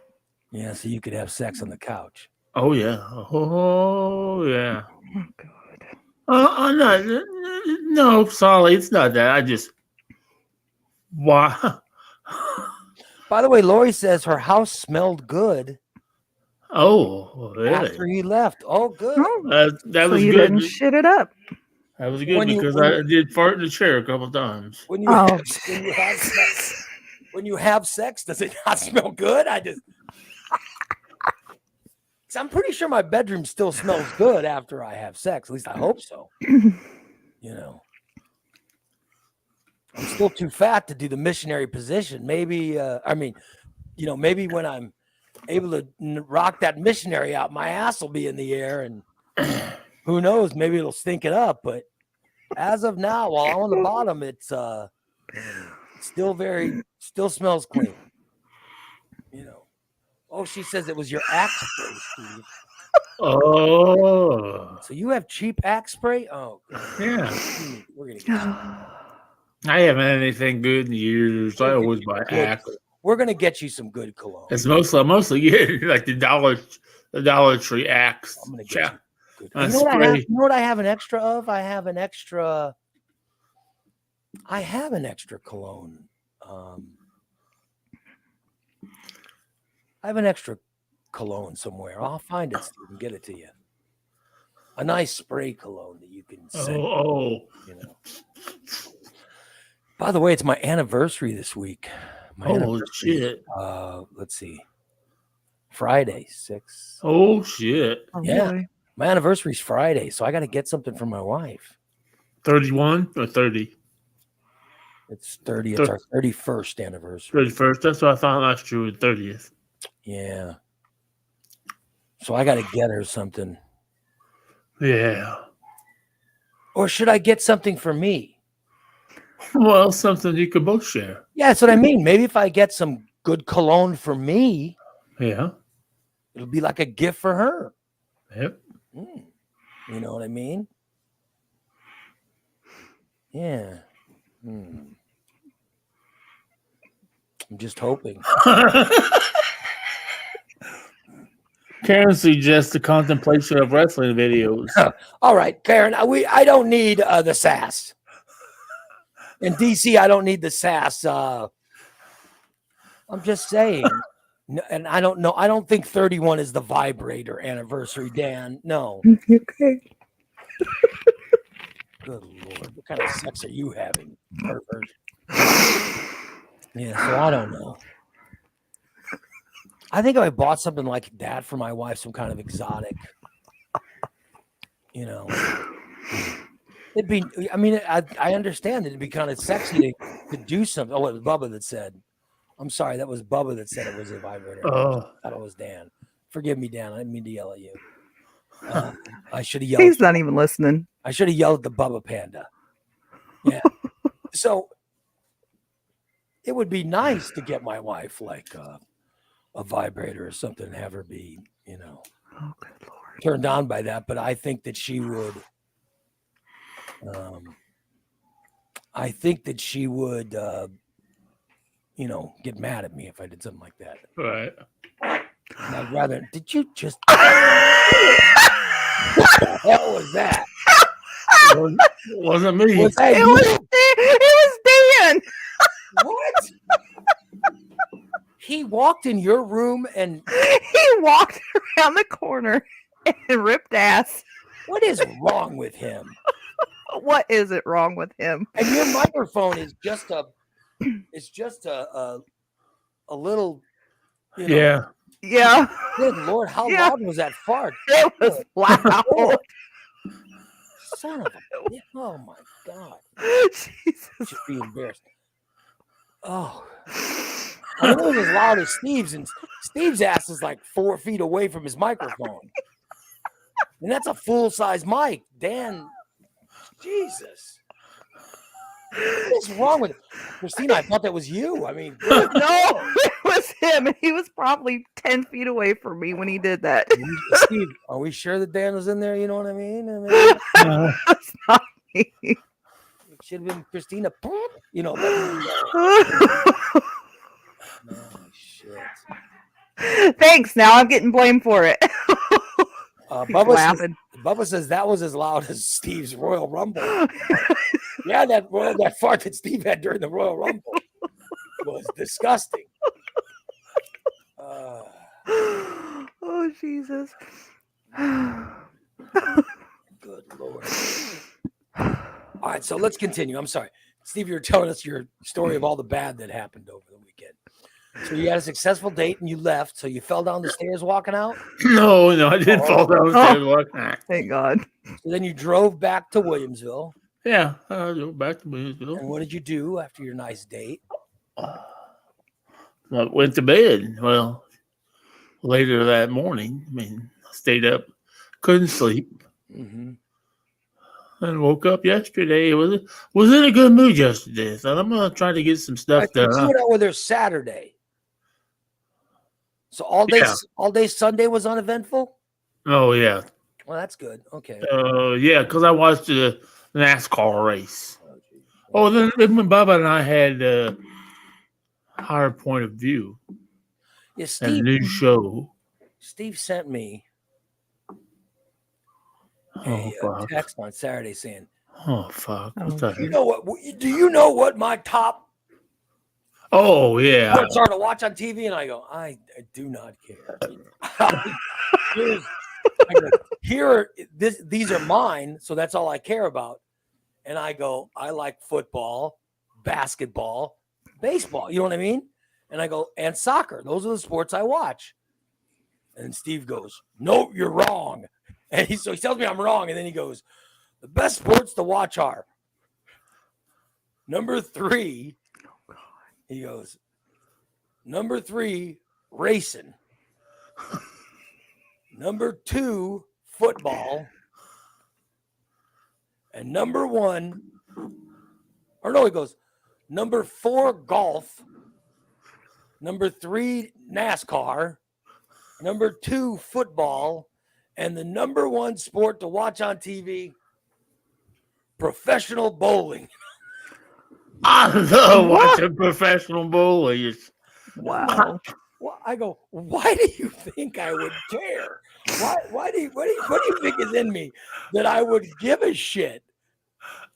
Yeah, so you could have sex on the couch. Oh yeah. Oh yeah. Oh God. I'm not. No, sorry, it's not that. I just. Why? By the way, Lori says her house smelled good Oh, after really? he left. Oh, good. Oh, That so was you good. didn't shit it up. That was good When you- because when I did fart in the chair a couple times. When you Oh, when you have sex, when you have sex, does it not smell good? Cause I'm pretty sure my bedroom still smells good after I have sex. At least I hope so. You know, I'm still too fat to do the missionary position. Maybe, maybe when I'm able to rock that missionary out, my ass will be in the air, and who knows? Maybe it'll stink it up. But as of now, while I'm on the bottom, it's still smells clean. You know. Oh, she says it was your axe spray, Steve. Oh, So you have cheap axe spray? Oh, yeah. we're gonna get you. I haven't had anything good in years. I always buy Axe. We're gonna get you some good cologne. It's mostly like the Dollar Tree Axe. I'm gonna get you good. I You know what I have? spray. You know what I have an extra of? I have an extra cologne. I have an extra cologne somewhere. I'll find it, Steve, and get it to you. A nice spray cologne that you can send. Oh, You know. By the way, it's my anniversary this week. oh shit! Let's see. Friday, 6. Oh shit! oh, Yeah. boy. My anniversary's Friday, so I got to get something for my wife. 31 or 30? It's 30. It's our 31st anniversary. 31st. That's what I thought last year was 30th. Yeah. So I got to get her something. Yeah. Or should I get something for me? Well, something you could both share. Yeah, that's what I mean. Maybe if I get some good cologne for me, Yeah. it'll be like a gift for her. Yep. You know what I mean? Yeah. I'm just hoping. Karen suggests the contemplation of wrestling videos. All right, Karen. I don't need the sass. In DC, I don't need the sass. I'm just saying. And I don't know. I don't think 31 is the vibrator anniversary, Dan. No. Okay. Good Lord. What kind of sex are you having, pervert? Yeah, so I don't know. I think if I bought something like that for my wife, some kind of exotic, you know, it'd be, I mean, I understand that it'd be kind of sexy to do something. Oh, it was Bubba that said, I'm sorry, that was Bubba that said it was a vibrator. Oh. I thought it was Dan. Forgive me, Dan. I didn't mean to yell at you. I should have yelled. He's not even listening. I should have yelled at the Bubba Panda. Yeah. So it would be nice to get my wife like a vibrator or something and have her be, you know, Oh, good Lord. turned on by that. But I think that she would, you know, get mad at me if I did something like that. Right. And I'd rather, did you just, what the hell was that? Wasn't me. Was that It you? was Dan. What? He walked in your room and He walked around the corner and ripped ass. what is wrong with him? What is it wrong with him? And your microphone is just a little, you know, Yeah. Yeah, good Lord, how Yeah. loud was that fart? it was loud. Son of a, oh my God. Jesus. I should be embarrassed. Oh, I mean, it was as loud as Steve's, and Steve's ass is like 4 feet away from his microphone. And that's a full-size mic. Dan, Jesus. What is wrong with it? Christina, I thought that was you. I mean, No, it was him. And he was probably 10 feet away from me when he did that. Steve, are we sure that Dan was in there? You know what I mean? It's not me. It should have been Christina. You know, oh, shit. Thanks. Now I'm getting blamed for it. Bubba says that was as loud as Steve's Royal Rumble. Yeah, that fart that Steve had during the Royal Rumble was disgusting. Oh, Jesus. Good Lord. All right, so let's continue. I'm sorry. Steve, you were telling us your story of all the bad that happened over the weekend. So you had a successful date and you left. So you fell down the stairs walking out. No, I didn't fall downstairs. Thank God. So then you drove back to Williamsville. Yeah, I go back to Williamsville. And what did you do after your nice date? I went to bed. Well, later that morning, I stayed up, couldn't sleep, Mm-hmm. and woke up yesterday. Was in a good mood yesterday. So I'm gonna try to get some stuff done. You went out with her Saturday. So all day Sunday was uneventful? Oh yeah. Well, that's good. Okay. Yeah, because I watched the NASCAR race. Then when Bubba and I had higher point of view. Yeah, A new show. Steve sent me a text on Saturday saying, "Oh fuck! What's that? Do you know what my top Oh yeah sports are to watch on TV?" And I go, I do not care. These are mine, so that's all I care about. And I go, I like football, basketball, baseball. You know what I mean? And I go, and soccer. Those are the sports I watch. And Steve goes, no, you're wrong. And he tells me I'm wrong. And then he goes, the best sports to watch are number 3. He goes, number 3, racing. Number 2, football. And number 1, or no, he goes, number 4, golf. Number 3, NASCAR. Number 2, football. And the number 1 sport to watch on TV, professional bowling. I love watching professional bowling. Wow. Well, I go, why do you think I would care? What do you think is in me that I would give a shit?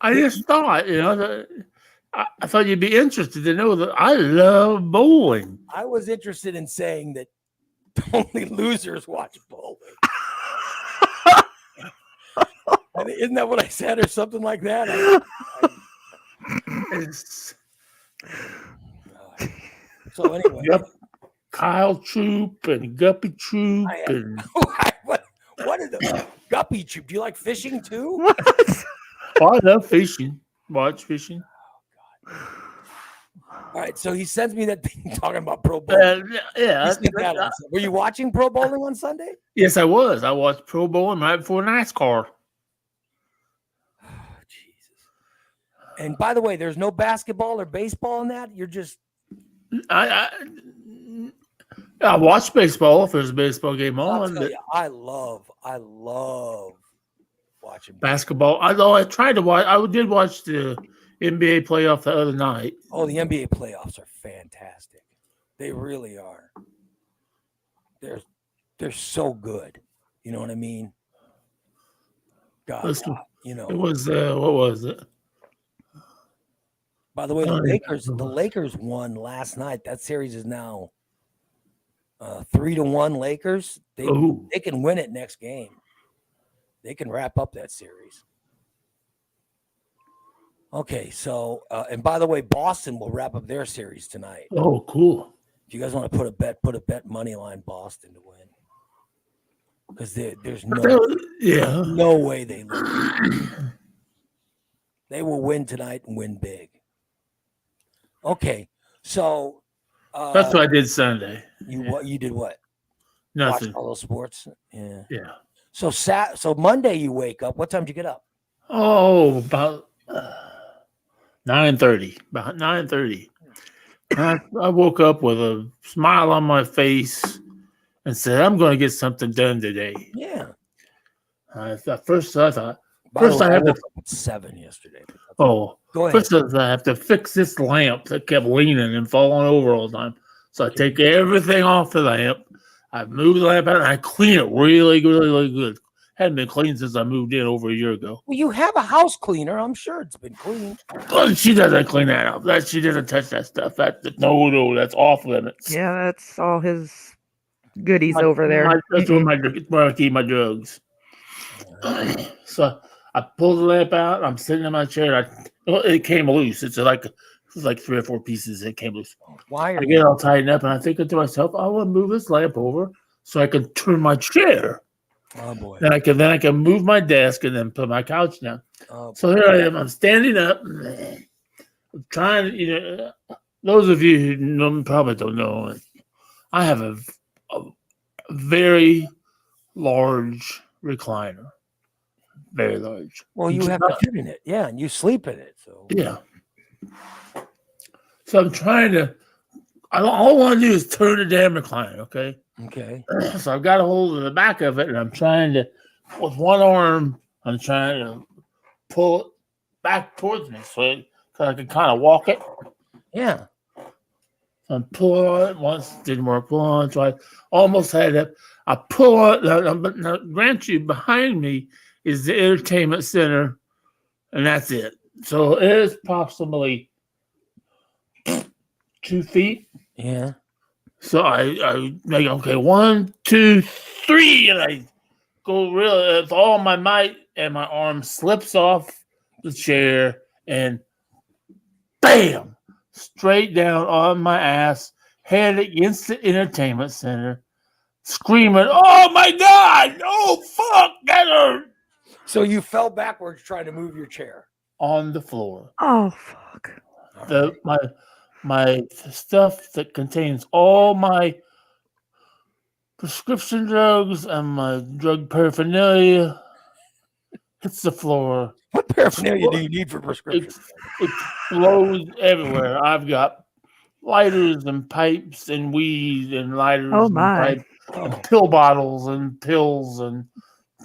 I just thought, I thought you'd be interested to know that I love bowling. I was interested in saying that only losers watch bowling. Isn't that what I said or something like that? So anyway. Yep. Kyle Troop and Guppy Troop. What is the Guppy Troop? Do you like fishing too? What? I love fishing. Watch fishing. Oh, God. All right, so he sends me that thing talking about pro bowling. Yeah. Were you watching pro bowling on Sunday? Yes, I was. I watched pro bowling right before NASCAR. Oh, Jesus. And by the way, there's no basketball or baseball in that. You're just. I watch baseball if there's a baseball game on. I love watching basketball. Although I tried to watch, I did watch the NBA playoff the other night. Oh, the NBA playoffs are fantastic. They really are. They're so good. You know what I mean? God, it was what was it? By the way, the Lakers won last night. That series is now 3-1 Lakers. They can win it next game. They can wrap up that series. Okay, so and by the way, Boston will wrap up their series tonight. Oh, cool. If you guys want to put a bet money line Boston to win. Because there's no way they lose. They will win tonight and win big. Okay, so that's what I did Sunday. You did what? Nothing. Watch all those sports. Yeah. Yeah. So Monday you wake up. What time did you get up? Oh, about 9:30. About 9:30. I woke up with a smile on my face and said, "I'm going to get something done today." Yeah. First I thought. I have to 7 yesterday. Oh, go ahead. First I have to fix this lamp that kept leaning and falling over all the time. So I take everything off the lamp. I move the lamp out and I clean it really good. Hadn't been cleaned since I moved in over a year ago. Well, you have a house cleaner. I'm sure it's been cleaned. Well, she doesn't clean that up. She doesn't touch that stuff. No, that's off limits. Yeah, that's all his goodies over there. That's where I keep my drugs. So I pull the lamp out. I'm sitting in my chair. It came loose. It's like 3 or 4 pieces. It came loose. Why are I get it all tightened up, and I think to myself, I want to move this lamp over so I can turn my chair. Oh boy! Then I can move my desk and then put my couch down. Oh, so here I am. I'm standing up, I'm trying to. Those of you who know, probably don't know, I have a very large recliner. Very large. well, you have to fit in it, yeah, and you sleep in it, so yeah. So I'm trying to. All I want to do is turn the damn recliner. Okay. So I've got a hold of the back of it, and I'm trying to, with one arm, I'm trying to pull it back towards me so I can kind of walk it. Yeah. So I'm pulling on it once, didn't work. Pull on it twice, almost had it. I pull on it. Now, grant you, behind me is the entertainment center, and that's it. So it is approximately 2 feet. Yeah. So I like, okay, 1, 2, 3, and I go real with all my might, and my arm slips off the chair, and bam, straight down on my ass, head against the entertainment center, screaming, "Oh my God! Oh fuck! That hurt!" So you fell backwards trying to move your chair on the floor. Oh fuck! My stuff that contains all my prescription drugs and my drug paraphernalia hits the floor. What paraphernalia do you need for prescription? It explodes everywhere. I've got lighters and pipes and weed and lighters and pipes and pill bottles and pills and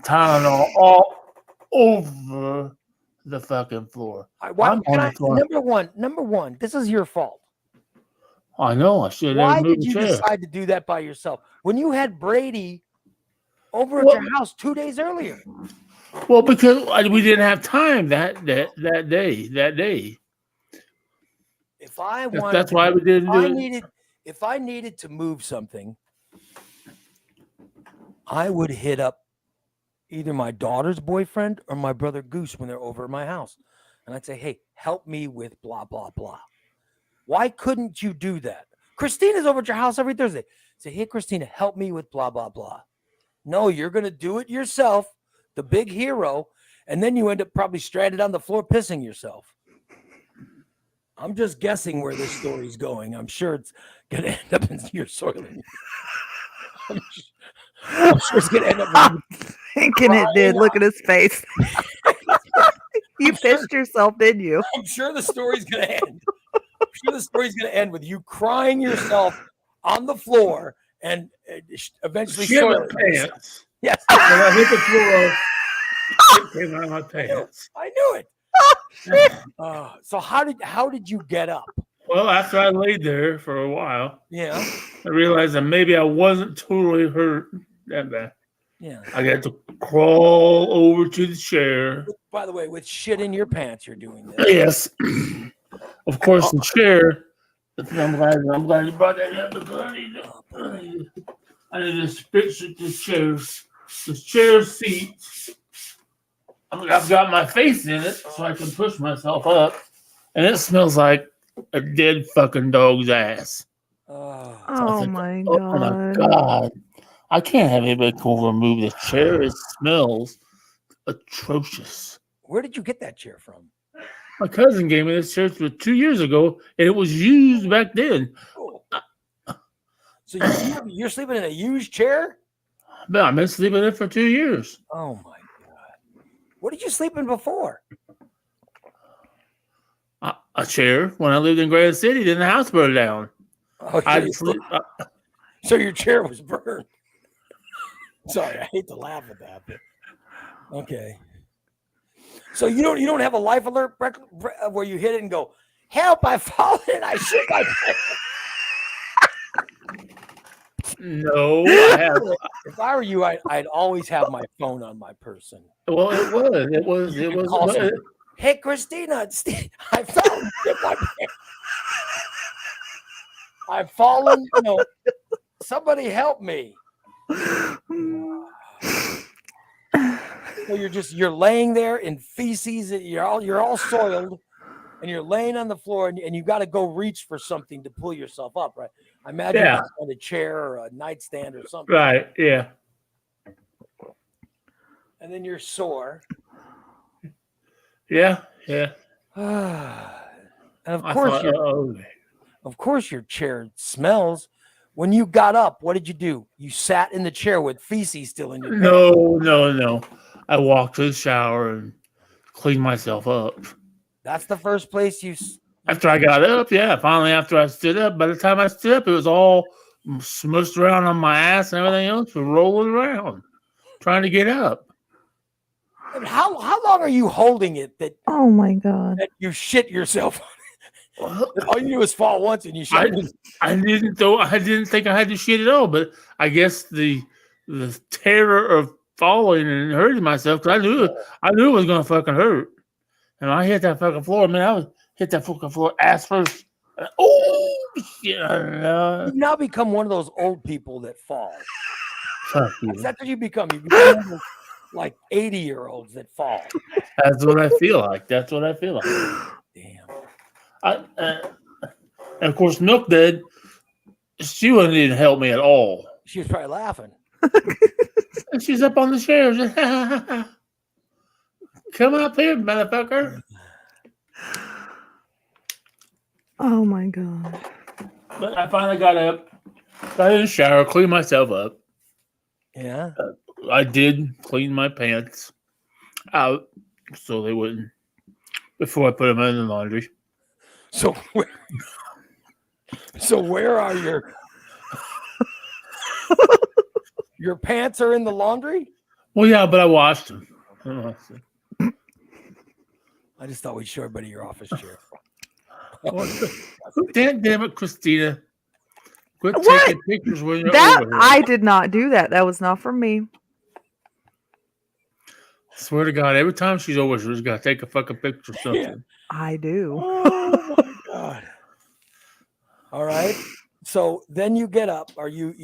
Tylenol all over the fucking floor. Number one, this is your fault. I know. I should have. Why did you decide to do that by yourself when you had Brady over at your house 2 days earlier? Well, because we didn't have time that day. If I wanted, that's why we didn't do it. If I needed to move something, I would hit up either my daughter's boyfriend or my brother Goose when they're over at my house, and I'd say, "Hey, help me with blah blah blah." Why couldn't you do that? Christina's over at your house every Thursday. Say, "Hey, Christina, help me with blah, blah, blah." No, you're going to do it yourself, the big hero, and then you end up probably stranded on the floor pissing yourself. I'm just guessing where this story's going. I'm sure it's going to end up in your soiling. I'm sure it's going to end up. I'm thinking it did. Look at his face. You pissed yourself, didn't you? I'm sure the story's going to end. I'm sure the story's going to end with you crying yourself on the floor and eventually soiling pants. Yes. When I hit the floor, it came out of my pants. I knew it. So how did you get up? Well, after I laid there for a while, yeah, I realized that maybe I wasn't totally hurt that bad. Yeah, I got to crawl over to the chair. By the way, with shit in your pants, you're doing this. Yes. Of course, the chair. I'm glad you brought that up because I need to fix the chair seat. I've got my face in it so I can push myself up, and it smells like a dead fucking dog's ass. Oh my God! I can't have anybody come over and move this chair. It smells atrocious. Where did you get that chair from? My cousin gave me this chair 2 years ago, and it was used back then. Cool. So you're sleeping in a used chair? No, I've been sleeping in it for 2 years. Oh my God! What did you sleep in before? A chair when I lived in Grand City. Then the house burned down. Okay. So your chair was burned. Sorry, I hate to laugh at that, but okay. So you don't have a life alert where you hit it and go, "Help! I've fallen and I shit my pants." No, I have. If I were you, I'd always have my phone on my person. Well, it was. Hey, Christina, I fell and shit my pants. I've fallen, somebody help me. So you're laying there in feces. You're all soiled, and you're laying on the floor, and you got to go reach for something to pull yourself up, right? I imagine Yeah. on a chair or a nightstand or something. Right. Yeah. And then you're sore. Yeah. Yeah. And of I course, thought, your chair smells. When you got up, what did you do? You sat in the chair with feces still in your pants. no. I walked to the shower and cleaned myself up. That's the first place you. After I got up, yeah. Finally, after I stood up, by the time I stood up, it was all smushed around on my ass and everything else was rolling around, trying to get up. And how long are you holding it that? Oh my God! That you shit yourself. All you do is fall once and you shit. I didn't think I had to shit at all, but I guess the terror of falling and hurting myself, because I knew it was gonna fucking hurt. And I hit that fucking floor, man. I hit that fucking floor ass first. Oh shit! You've now become one of those old people that fall. Fuck you. That's what you become. You become one of those, like 80-year-olds that fall. That's what I feel like. Damn. And of course, Milk Dud, she wouldn't even help me at all. She was probably laughing. And she's up on the stairs. Come up here, motherfucker. Oh my God! But I finally got up, got in the shower, cleaned myself up. Yeah. I did clean my pants out so they wouldn't, before I put them in the laundry. So where are your pants are in the laundry? Well, yeah, but I washed them. I just thought we'd show everybody your office chair. Damn it, Christina. Quit What? taking pictures when you're That over here. I did not do that. That was not from me. I swear to God, every time she's over, she's got to take a fucking picture or something. Yeah. I do. Oh my God. All right. So then you get up, or you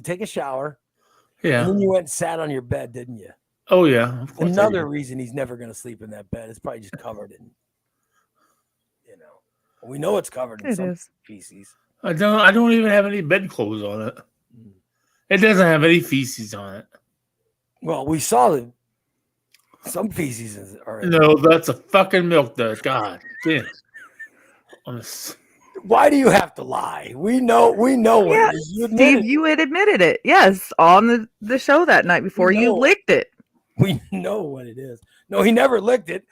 take a shower. Yeah. And then you went and sat on your bed, didn't you? Oh yeah. Of course Another reason he's never going to sleep in that bed is probably just covered in, we know it's covered in some feces. I don't even have any bedclothes on it. It doesn't have any feces on it. Well, we saw some feces are in No, that's a fucking Milk Dud. God damn. Why do you have to lie? We know what it is. You Steve, you had admitted it. Yes, on the show that night before you licked it. We know what it is. No, he never licked it.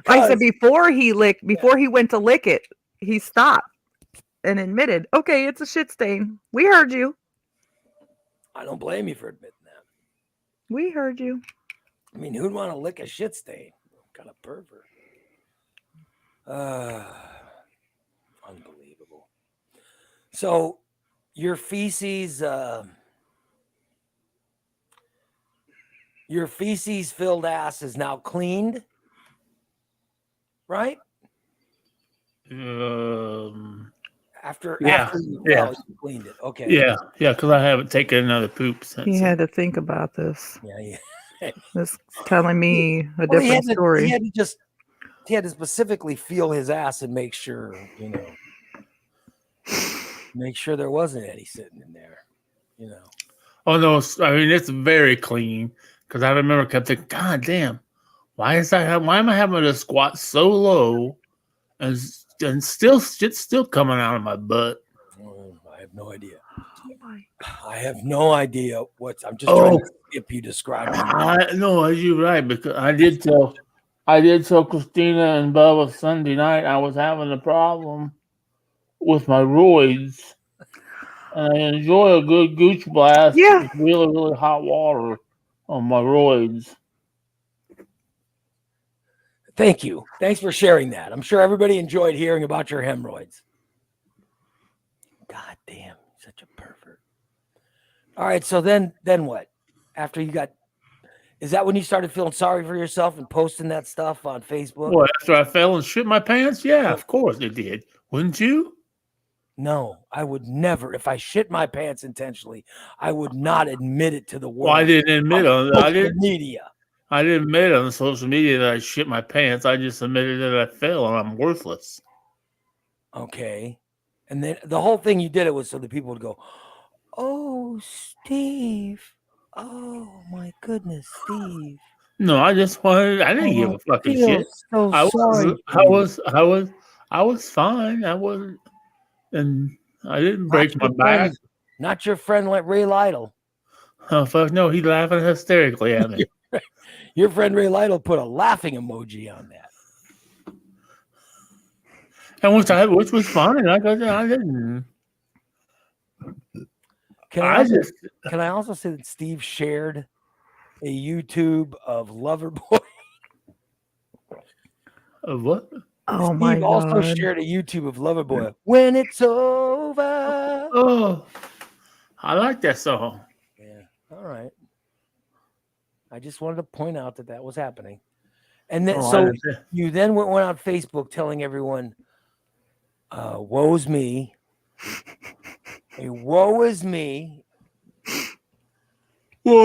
I said before he went to lick it, he stopped and admitted, okay, it's a shit stain. We heard you. I don't blame you for admitting that. We heard you. I mean, who'd want to lick a shit stain? What kind of pervert. Unbelievable. So your feces filled ass is now cleaned, right? After you cleaned it. Okay. Yeah, because I haven't taken another poop since. He had to think about this. Yeah. This telling me a different story. He had to specifically feel his ass and make sure, make sure there wasn't any sitting in there, Oh no, I mean it's very clean, because I remember kept thinking, God damn, why am I having to squat so low and shit's still coming out of my butt? I have no idea. Oh I have no idea I'm just trying to skip you describing. No, you're right, because I did tell Christina and Bubba Sunday night I was having a problem with my roids. And I enjoy a good gooch blast with really, really hot water on my roids. Thank you. Thanks for sharing that. I'm sure everybody enjoyed hearing about your hemorrhoids. God damn, such a pervert. All right, so then what? After you got, is that when you started feeling sorry for yourself and posting that stuff on Facebook? Well, after I fell and shit my pants? Yeah, of course it did. Wouldn't you? No, I would never. If I shit my pants intentionally, I would not admit it to the world. Well, I didn't admit on social media. I didn't admit on social media that I shit my pants. I just admitted that I fell and I'm worthless. Okay. And then the whole thing you did it was so that people would go, "Oh, Steve. Oh my goodness, Steve." No, I just wanted. I didn't give a fucking shit. So I sorry. was fine. I wasn't, and I didn't break my back. Not your friend like Ray Lytle. Oh fuck no, he's laughing hysterically at me. Your friend Ray Lytle put a laughing emoji on that. And which was fine. I didn't. Can I also say that Steve shared a YouTube of Loverboy? Of what? Oh Steve my also God. shared a YouTube of Loverboy. When it's over. Oh, I like that song. Yeah. All right. I just wanted to point out that was happening. And then you then went on Facebook telling everyone, woe's me. A woe is me. Whoa.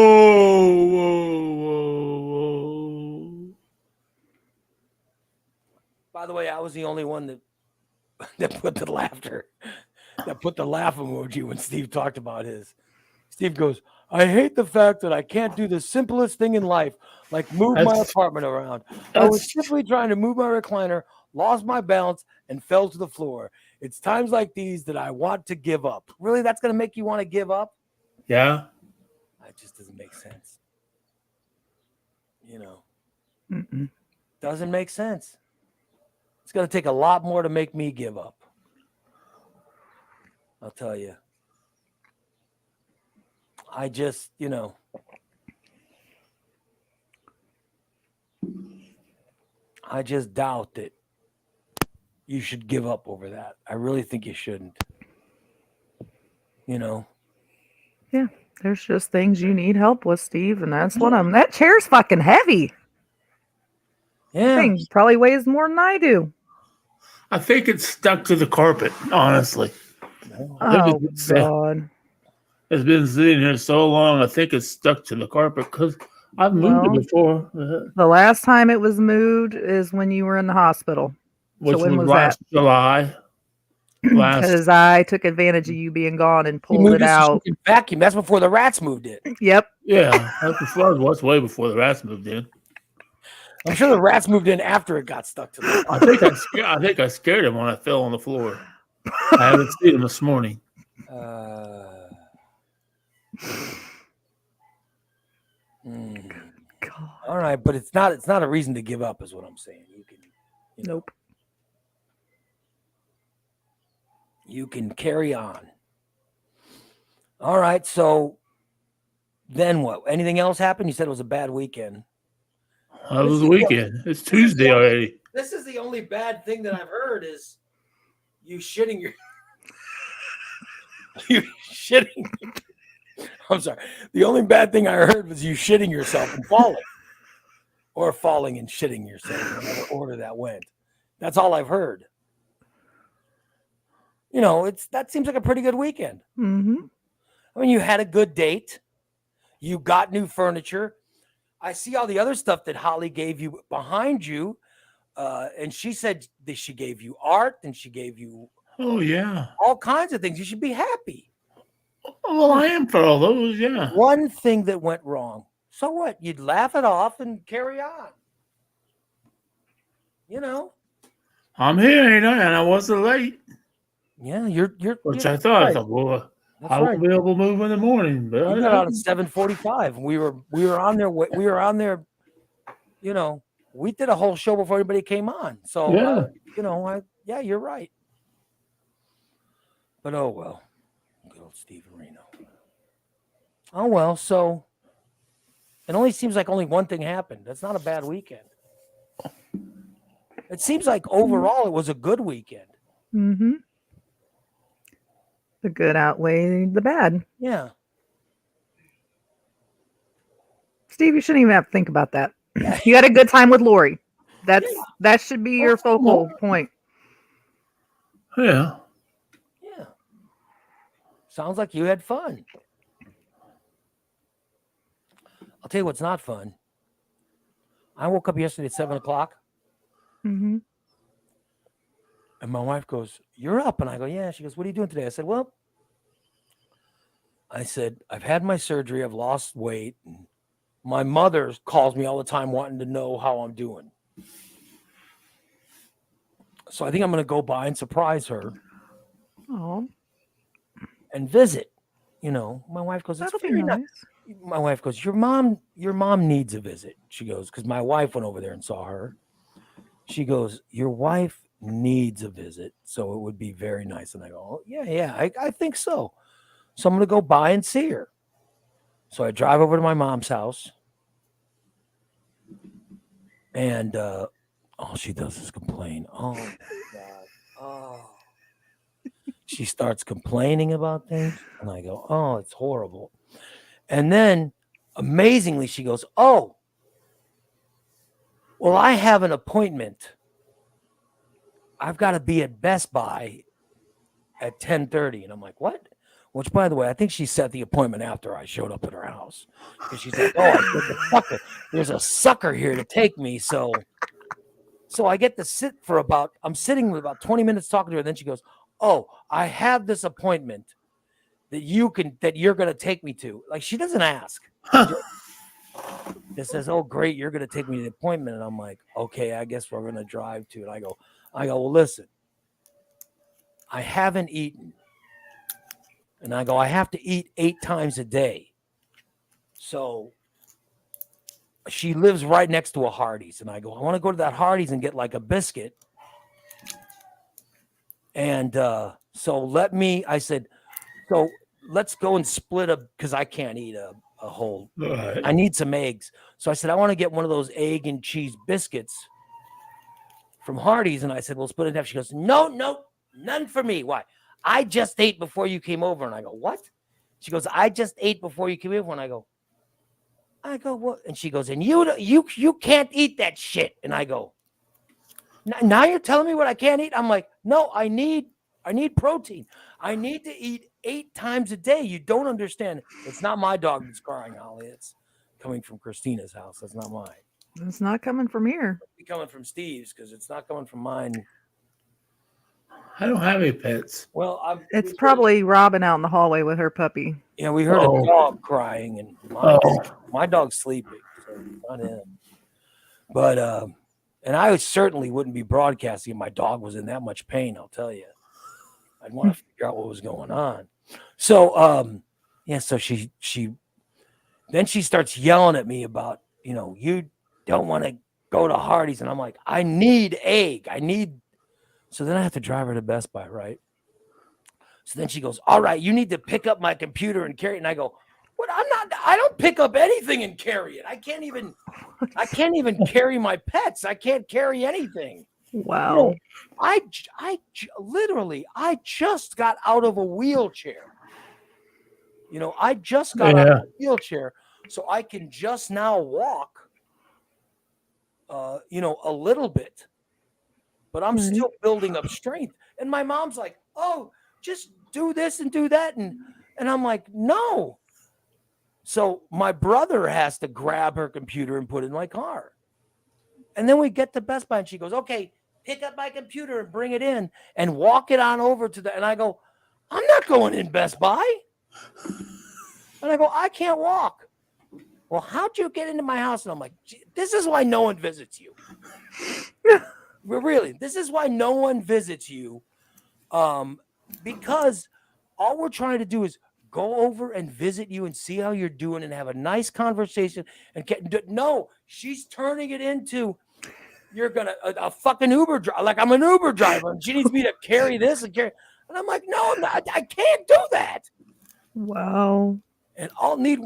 By the way, I was the only one that put the laughter, that put the laugh emoji when Steve talked about his. Steve goes, I hate the fact that I can't do the simplest thing in life, like move my apartment around. I was simply trying to move my recliner, lost my balance, and fell to the floor. It's times like these that I want to give up. Really? That's going to make you want to give up? Yeah. That just doesn't make sense. Mm-mm. Doesn't make sense. It's going to take a lot more to make me give up. I'll tell you. I just, I just doubt that you should give up over that. I really think you shouldn't. Yeah, there's just things you need help with, Steve, and that's one of them. That chair's fucking heavy. Yeah. Thing probably weighs more than I do. I think it's stuck to the carpet, honestly. Oh, God. It's been sitting here so long, I think it's stuck to the carpet because I've moved it before. The last time it was moved is when you were in the hospital. Which so when was last that? July. Because I took advantage of you being gone and pulled it out. So you can vacuum. That's before the rats moved in. Yep. Yeah, that's way before the rats moved in. I'm sure the rats moved in after it got stuck to the. I think I scared him when I fell on the floor. I haven't seen him this morning. God. All right, but it's not a reason to give up, is what I'm saying. Nope. You can carry on. All right, so then what? Anything else happened? You said it was a bad weekend. It was the weekend. It's Tuesday already. This is the only bad thing that I've heard is you shitting your. You shitting. I'm sorry. The only bad thing I heard was you shitting yourself and falling. Or falling and shitting yourself, in whatever order that went. That's all I've heard. That seems like a pretty good weekend. Mm-hmm. I mean, you had a good date. You got new furniture. I see all the other stuff that Holly gave you behind you. And she said that she gave you art and she gave you all kinds of things. You should be happy. Well, I am for all those, yeah. One thing that went wrong. So what? You'd laugh it off and carry on. I'm here, ain't I? And I wasn't late. Yeah, you're. Which I thought, I will be able to move in the morning. But you got out at 7:45. We were on there. We were on there. We did a whole show before anybody came on. So you're right. But oh well, good old Steve Reno. Oh well, so it only seems like only one thing happened. That's not a bad weekend. It seems like overall it was a good weekend. Mm-hmm. The good outweighed the bad. Yeah. Steve, you shouldn't even have to think about that. You had a good time with Lori. That should be your focal point. Yeah. Yeah. Sounds like you had fun. I'll tell you what's not fun. I woke up yesterday at 7 o'clock. Mm-hmm. And my wife goes, "You're up." And I go, "Yeah." She goes, "What are you doing today?" I said, "I've had my surgery. I've lost weight. And my mother calls me all the time wanting to know how I'm doing. So I think I'm going to go by and surprise her. Oh, and visit." My wife goes, "It's that'll be very nice. nice." My wife goes, your mom needs a visit." She goes, because my wife went over there and saw her. She goes, "Your wife needs a visit, so it would be very nice." And I go, "Oh, yeah, I think so." So I'm going to go by and see her. So I drive over to my mom's house. And all she does is complain. Oh, my God. Oh. She starts complaining about things. And I go, "Oh, it's horrible." And then, amazingly, she goes, "Oh, well, I have an appointment. I've got to be at Best Buy at 10:30. And I'm like, "What?" Which, by the way, I think she set the appointment after I showed up at her house. Because she's like, there's a sucker here to take me. So I get to sit I'm sitting with about 20 minutes talking to her. Then she goes, "Oh, I have this appointment that you're going to take me to." Like, she doesn't ask. It says, "Oh, great, you're going to take me to the appointment." And I'm like, "Okay, I guess we're going to drive to it." I go, "Well, listen, I haven't eaten." And I go, "I have to eat 8 times a day." So she lives right next to a Hardee's. And I go, "I want to go to that Hardee's and get like a biscuit." And I said, "So let's go and split because I can't eat a whole. Right. I need some eggs." So I said, "I want to get one of those egg and cheese biscuits from Hardee's." And I said, "We'll split it in half." She goes, No, none for me." "Why?" "I just ate before you came over." And I go, "What?" She goes, "I just ate before you came over." And I go, "What?" And she goes, "And you can't eat that shit." And I go, "Now you're telling me what I can't eat?" I'm like, "No, I need protein. I need to eat 8 times a day. You don't understand." It's not my dog that's crying, Holly. It's coming from Christina's house. That's not mine. It's not coming from here. It's coming from Steve's because it's not coming from mine. I don't have any pets. Well, It's probably Robin out in the hallway with her puppy. Yeah, we heard a dog crying, and my dog's sleeping, so it's not him. But and I certainly wouldn't be broadcasting if my dog was in that much pain. I'll tell you, I'd want to figure out what was going on. So so she then she starts yelling at me about, you don't want to go to Hardee's, and I'm like, I need egg. So then I have to drive her to Best Buy, right? So then she goes, "All right, you need to pick up my computer and carry it." And I go, "What? I don't pick up anything and carry it. I can't even carry my pets. I can't carry anything." Wow. I literally just got out of a wheelchair. I just got out of a wheelchair, so I can just now walk, a little bit, but I'm still building up strength. And my mom's like, "Oh, just do this and do that." And I'm like, "No." So my brother has to grab her computer and put it in my car. And then we get to Best Buy and she goes, "Okay, pick up my computer and bring it in and walk it on over to the," and I go, "I'm not going in Best Buy." And I go, "I can't walk." "Well, how'd you get into my house?" And I'm like, "This is why no one visits you." Really, this is why no one visits you. Because all we're trying to do is go over and visit you and see how you're doing and have a nice conversation. And no, she's turning it into, you're gonna a fucking Uber driver. Like, I'm an Uber driver and she needs me to carry this and carry. And I'm like, "No, I can't do that." Wow. And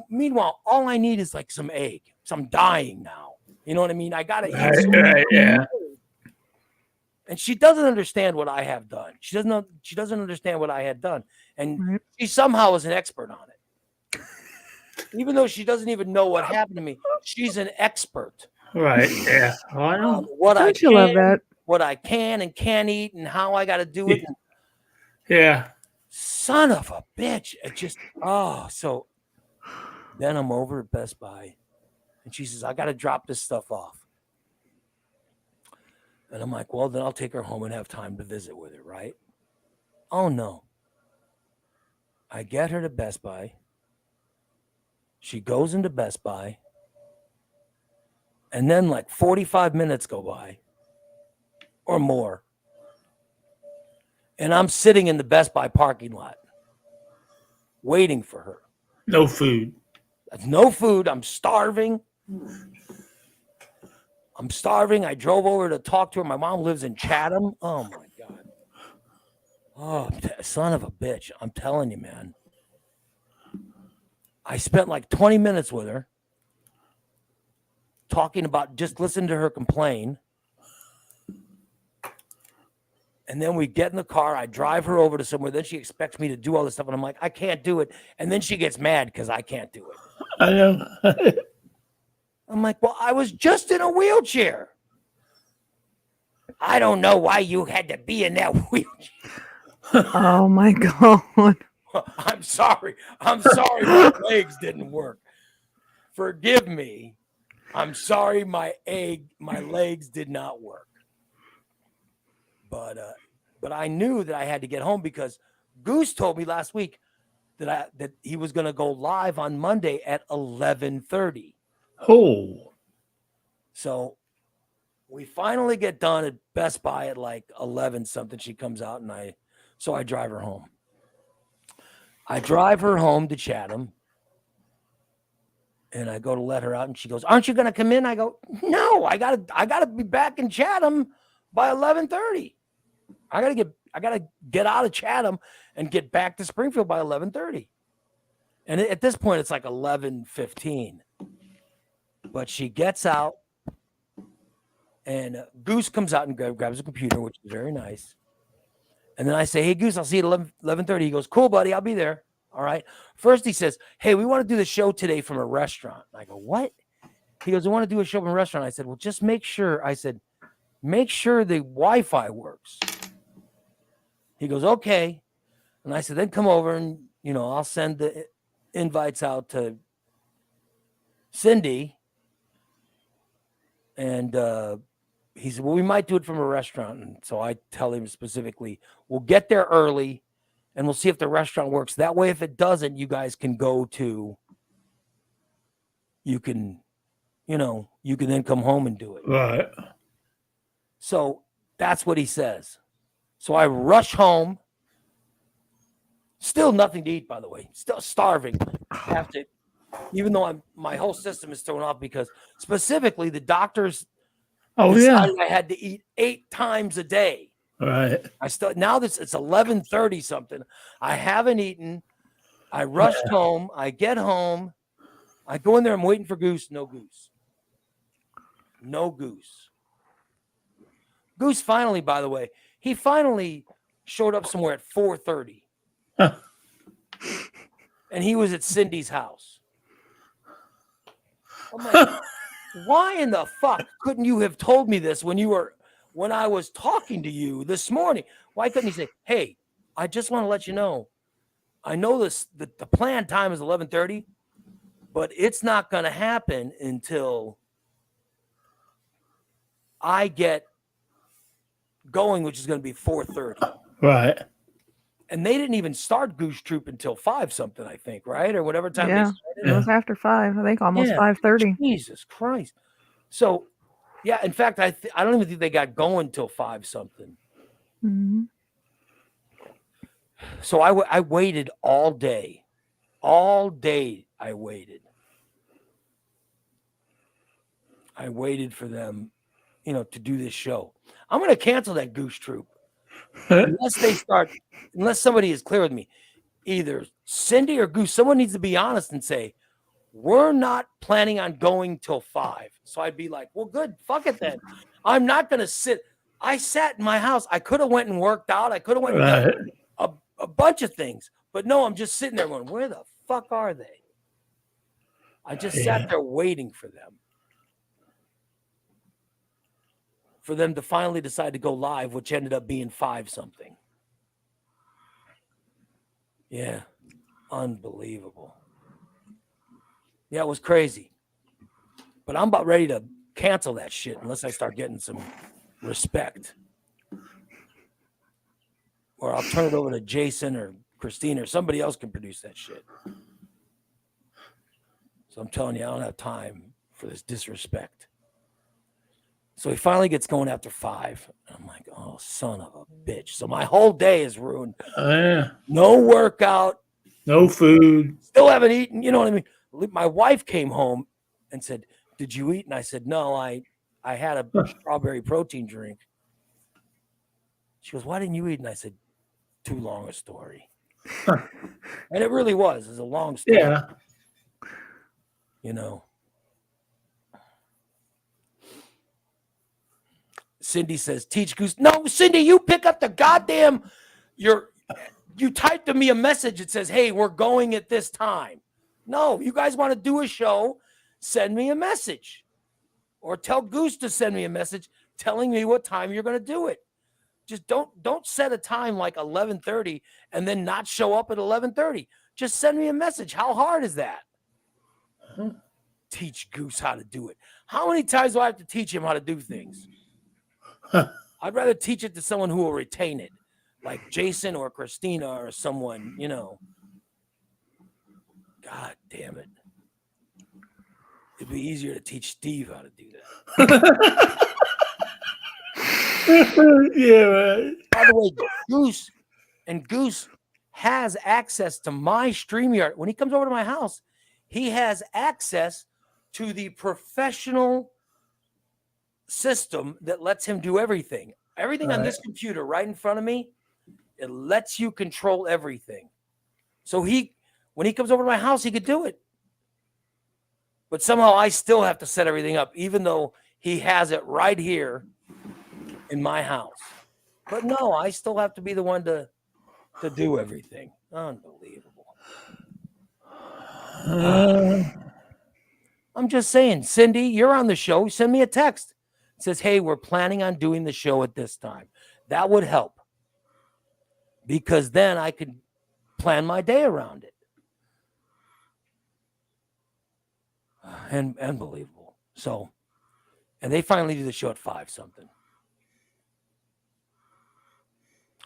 meanwhile, all I need is like some egg. So I'm dying now. You know what I mean? I gotta eat. Right, yeah. And she doesn't understand what I have done. She doesn't understand what I had done. And she somehow is an expert on it. Even though she doesn't even know what happened to me, she's an expert. Right, yeah. Oh, I know. What love that? What I can and can't eat and how I got to do it. Yeah. son of a bitch. It just, so then I'm over at Best Buy and she says, I got to drop this stuff off. And I'm like, well, then I'll take her home and have time to visit with her, right? Oh, no. I get her to Best Buy. She goes into Best Buy. And then like 45 minutes go by or more. And I'm sitting in the Best Buy parking lot waiting for her. No food. No food. I'm starving. I drove over to talk to her. My mom lives in Chatham. Oh, my God. Oh, son of a bitch. I'm telling you, man. I spent like 20 minutes with her talking about just listening to her complain. And then we get in the car. I drive her over to somewhere. Then she expects me to do all this stuff. And I'm like, I can't do it. And then she gets mad because I can't do it. I know. I'm like, well, I was just in a wheelchair. I don't know why you had to be in that wheelchair. Oh, my God. I'm sorry. My legs didn't work. Forgive me. I'm sorry my legs did not work. But I knew that I had to get home because Goose told me last week that he was going to go live on Monday at 11:30. Oh. So we finally get done at Best Buy at like 11 something. She comes out and I drive her home. I drive her home to Chatham. And I go to let her out and she goes, "Aren't you going to come in?" I go, "No, I got to be back in Chatham by 11:30. I got to get out of Chatham and get back to Springfield by 11:30." And at this point it's like 11:15. But she gets out and Goose comes out and grabs a computer, which is very nice. And then I say, "Hey, Goose, I'll see you at 11:30. He goes, "Cool, buddy. I'll be there." All right. First, he says, "Hey, we want to do the show today from a restaurant." And I go, "What?" He goes, "We want to do a show from a restaurant." I said, "Well, just make sure." I said, "Make sure the Wi-Fi works." He goes, "Okay." And I said, "Then come over and, I'll send the invites out to Cindy." And he said, "Well, we might do it from a restaurant." And so I tell him specifically, "We'll get there early and we'll see if the restaurant works. That way, if it doesn't, you guys can you can then come home and do it." Right. So that's what he says. So I rush home. Still nothing to eat, by the way. Still starving. Even though my whole system is thrown off because specifically the doctors decided I had to eat 8 times a day. Right. Now it's 11:30 something. I haven't eaten. I rushed home. I get home. I go in there. I'm waiting for Goose. No Goose. No Goose. Goose finally, by the way, he finally showed up somewhere at 4:30. And he was at Cindy's house. I'm like, why in the fuck couldn't you have told me this when I was talking to you this morning? Why couldn't he say, "Hey, I just want to let you know, I know the planned time is 11:30, but it's not going to happen until I get going, which is going to be 4:30. Right. And they didn't even start Goose Troop until 5 something, I think, right? Or whatever time they started. It was after 5, I think, almost 5:30. Jesus Christ. So, yeah, in fact, I don't even think they got going till 5 something. Mm-hmm. So I waited all day. All day I waited. I waited for them, to do this show. I'm going to cancel that Goose Troop. Unless somebody is clear with me, either Cindy or Goose, someone needs to be honest and say, "We're not planning on going till 5. So I'd be like, "Well, good. Fuck it then. I'm not going to sit. I sat in my house. I could have went and worked out. I could have went and done a bunch of things. But no, I'm just sitting there going, where the fuck are they? I just sat there waiting for them. For them to finally decide to go live, which ended up being 5 something. Yeah. Unbelievable. Yeah, it was crazy. But I'm about ready to cancel that shit unless I start getting some respect. Or I'll turn it over to Jason or Christine or somebody else can produce that shit. So I'm telling you, I don't have time for this disrespect. So he finally gets going after 5. I'm like, oh, son of a bitch. So my whole day is ruined. Yeah. No workout. No food. Still haven't eaten. You know what I mean? My wife came home and said, did you eat? And I said, no, I had a strawberry protein drink. She goes, why didn't you eat? And I said, too long a story. And it really was. It's a long story. Yeah. You know. Cindy says, teach Goose. No, Cindy, you pick up the goddamn, you typed to me a message that says, hey, we're going at this time. No, you guys want to do a show, send me a message. Or tell Goose to send me a message telling me what time you're going to do it. Just don't set a time like 11:30 and then not show up at 11:30. Just send me a message. How hard is that? Teach Goose how to do it. How many times do I have to teach him how to do things? I'd rather teach it to someone who will retain it, like Jason or Christina or someone, you know. God damn it. It'd be easier to teach Steve how to do that. Yeah, right. By the way, Goose has access to my StreamYard. When he comes over to my house, he has access to the professional system that lets him do everything. Everything on this computer right in front of me, it lets you control everything. So when he comes over to my house, he could do it. But somehow I still have to set everything up, even though he has it right here in my house. But no, I still have to be the one to do everything. Unbelievable. I'm just saying, Cindy, you're on the show. Send me a text. It says, hey, we're planning on doing the show at this time. That would help. Because then I could plan my day around it. And unbelievable. So, and they finally do the show at 5 something.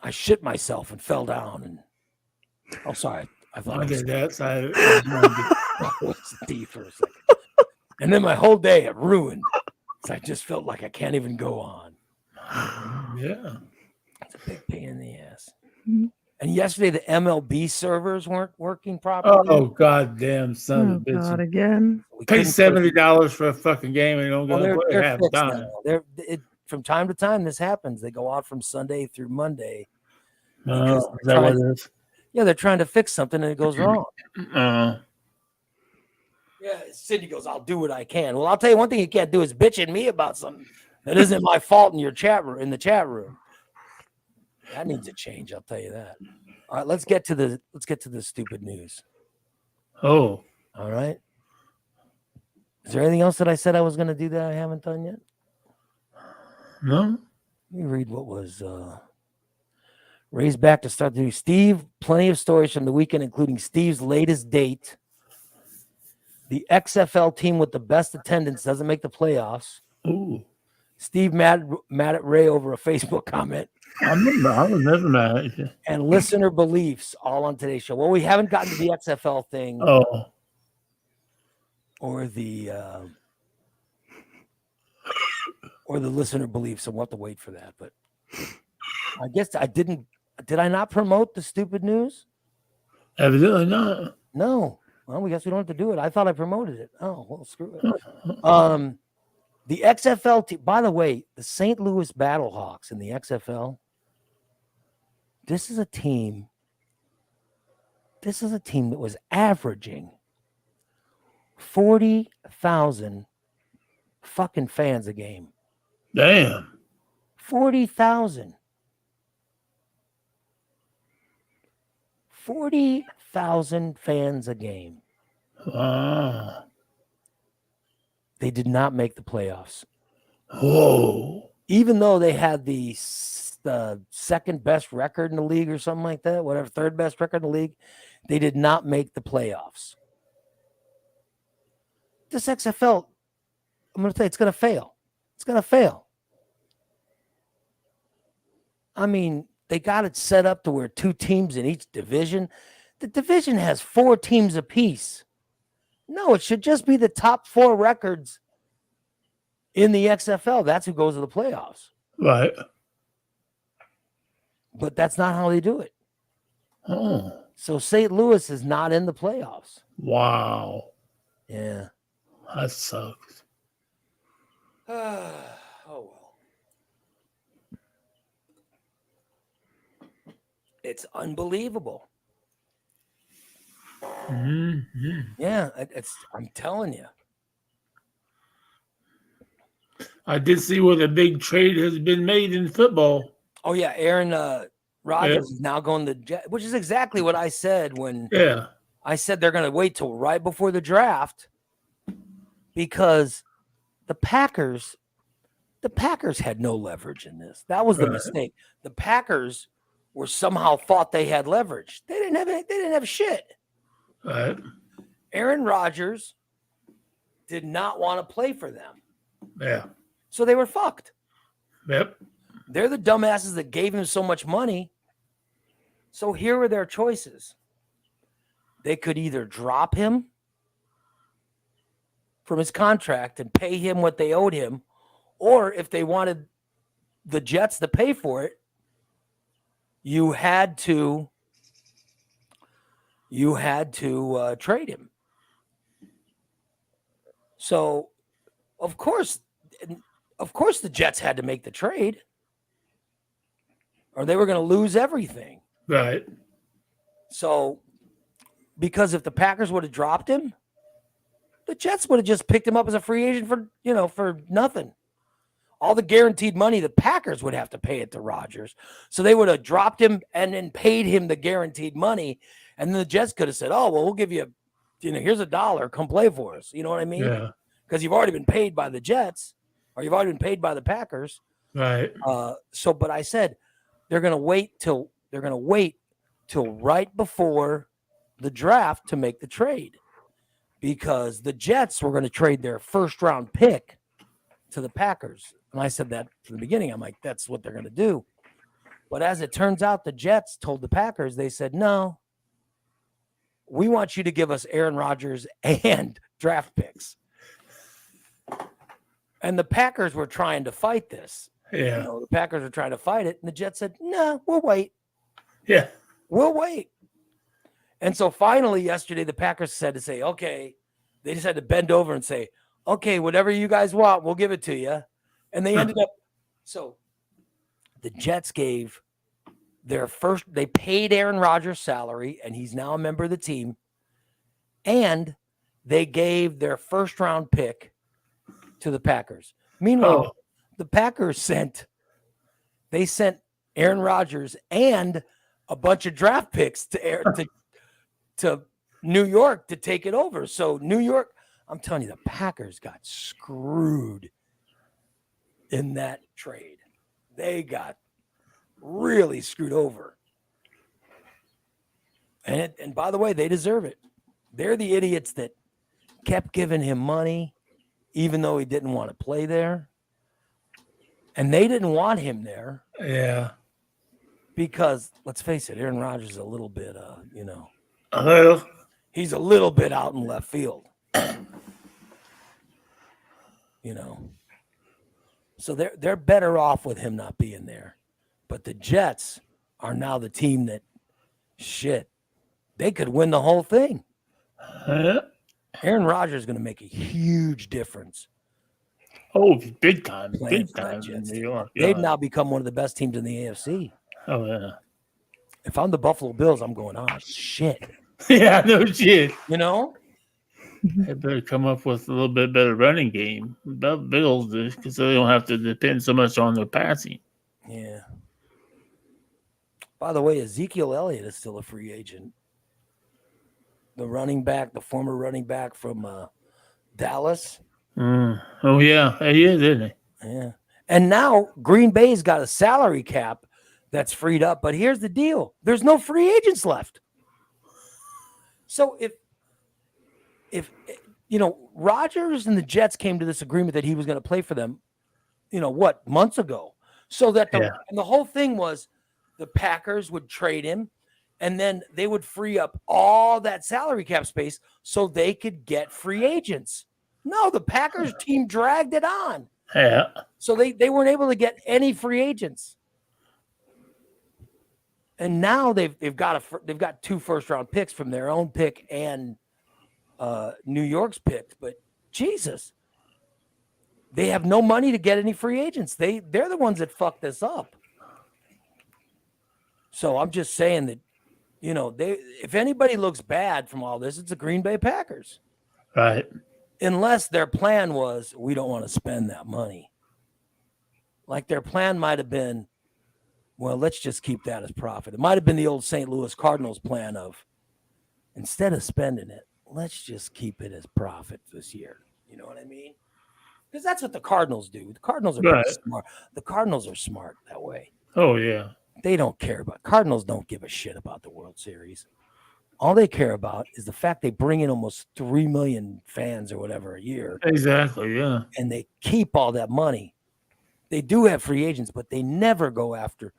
I shit myself and fell down. And oh, sorry. I thought I did that. I was deep for a second. And then my whole day it ruined. So I just felt like I can't even go on. Yeah. It's a big pain in the ass. Mm-hmm. And yesterday the MLB servers weren't working properly. Oh, goddamn son of a bitch. God, again. Pay $70 for a fucking game and they don't go to play half the time. From time to time, this happens. They go out from Sunday through Monday. Is that what it is? Yeah, they're trying to fix something and it goes wrong. Yeah, Sidney goes, I'll do what I can. Well, I'll tell you one thing you can't do is bitch at me about something that isn't my fault in your chat room, in the chat room. That needs a change, I'll tell you that. All right, let's get to the stupid news. Oh. All right. Is there anything else that I said I was going to do that I haven't done yet? No. Let me read what was raised back to start the news. Steve, plenty of stories from the weekend, including Steve's latest date. The XFL team with the best attendance doesn't make the playoffs. Ooh. Steve mad at Ray over a Facebook comment. I was never mad at you. And listener beliefs all on today's show. Well, we haven't gotten to the XFL thing. Oh. Or the listener beliefs. So we'll have to wait for that. But I guess I didn't. Did I not promote the stupid news? Evidently not. No. Well, we guess we don't have to do it. I thought I promoted it. Oh, well, screw it. The XFL team, by the way, the St. Louis Battlehawks in the XFL. This is a team that was averaging 40,000 fucking fans a game. Damn. 40,000. 40,000 fans a game. They did not make the playoffs. Whoa. Even though they had the the second best record in the league or something like that, whatever, third best record in the league. They did not make the playoffs. This XFL, I'm going to say it's going to fail. It's going to fail. I mean, they got it set up to where 2 teams in each division. The division has 4 teams apiece. No, it should just be the top 4 records in the XFL. That's who goes to the playoffs. Right. But that's not how they do it. Oh. So St. Louis is not in the playoffs. Wow. Yeah. That sucks. Oh, well. It's unbelievable. Mm-hmm. Yeah, I'm telling you. I did see where the big trade has been made in football. Oh, yeah. Aaron Rodgers is now going to the Jets, which is exactly what I said when I said they're going to wait till right before the draft because the Packers had no leverage in this. That was the mistake. The Packers were somehow thought they had leverage. They didn't have shit. Right. Aaron Rodgers did not want to play for them. Yeah. So they were fucked. Yep. They're the dumbasses that gave him so much money. So here were their choices. They could either drop him from his contract and pay him what they owed him, or if they wanted the Jets to pay for it, you had to trade him. So, of course, the Jets had to make the trade, or they were going to lose everything. Right. So, because if the Packers would have dropped him, the Jets would have just picked him up as a free agent for nothing. All the guaranteed money, the Packers would have to pay it to Rodgers. So they would have dropped him and then paid him the guaranteed money. And then the Jets could have said, oh, well, we'll give you, here's $1. Come play for us. You know what I mean? Yeah. Because you've already been paid by the Jets or you've already been paid by the Packers. Right. But I said, they're going to wait till right before the draft to make the trade because the Jets were going to trade their first round pick to the Packers. And I said that from the beginning. I'm like, that's what they're going to do. But as it turns out, the Jets told the Packers, they said, no, we want you to give us Aaron Rodgers and draft picks. And the Packers were trying to fight this. Yeah. The Packers were trying to fight it. And the Jets said, no, we'll wait. Yeah. We'll wait. And so finally yesterday, the Packers said to say, okay, they just had to bend over and say, okay, whatever you guys want, we'll give it to you. And they ended up, so the Jets gave they paid Aaron Rodgers' salary, and he's now a member of the team. And they gave their first round pick to the Packers. Meanwhile, the Packers sent Aaron Rodgers and a bunch of draft picks to New York to take it over. So New York, I'm telling you, the Packers got screwed in that trade. They got really screwed over. And by the way, they deserve it. They're the idiots that kept giving him money, even though he didn't want to play there. And they didn't want him there. Yeah. Because, let's face it, Aaron Rodgers is a little bit, he's a little bit out in left field. So they're better off with him not being there. But the Jets are now the team that, they could win the whole thing. Aaron Rodgers is going to make a huge difference. Oh, big time. Big time in New York. They've now become one of the best teams in the AFC. Oh, yeah. If I'm the Buffalo Bills, I'm going, shit. Yeah, no shit. They better come up with a little bit better running game. The Bills, because they don't have to depend so much on their passing. Yeah. By the way, Ezekiel Elliott is still a free agent. The former running back from Dallas. Oh, yeah. He is, isn't he? Yeah. And now Green Bay's got a salary cap that's freed up. But here's the deal. There's no free agents left. So if Rodgers and the Jets came to this agreement that he was going to play for them, months ago. So that and the whole thing was the Packers would trade him, and then they would free up all that salary cap space so they could get free agents. No, the Packers team dragged it on. Yeah. So they weren't able to get any free agents. And now they've got 2 first-round picks from their own pick and New York's pick. But Jesus, they have no money to get any free agents. They're the ones that fucked this up. So I'm just saying that, if anybody looks bad from all this, it's the Green Bay Packers. Right. Unless their plan was, we don't want to spend that money. Like their plan might have been, well, let's just keep that as profit. It might have been the old St. Louis Cardinals plan of, instead of spending it, let's just keep it as profit this year. You know what I mean? Because that's what the Cardinals do. The Cardinals are pretty smart. The Cardinals are smart that way. Oh, yeah. They don't care about – Cardinals don't give a shit about the World Series. All they care about is the fact they bring in almost 3 million fans or whatever a year. Exactly, yeah. And they keep all that money. They do have free agents, but they never go after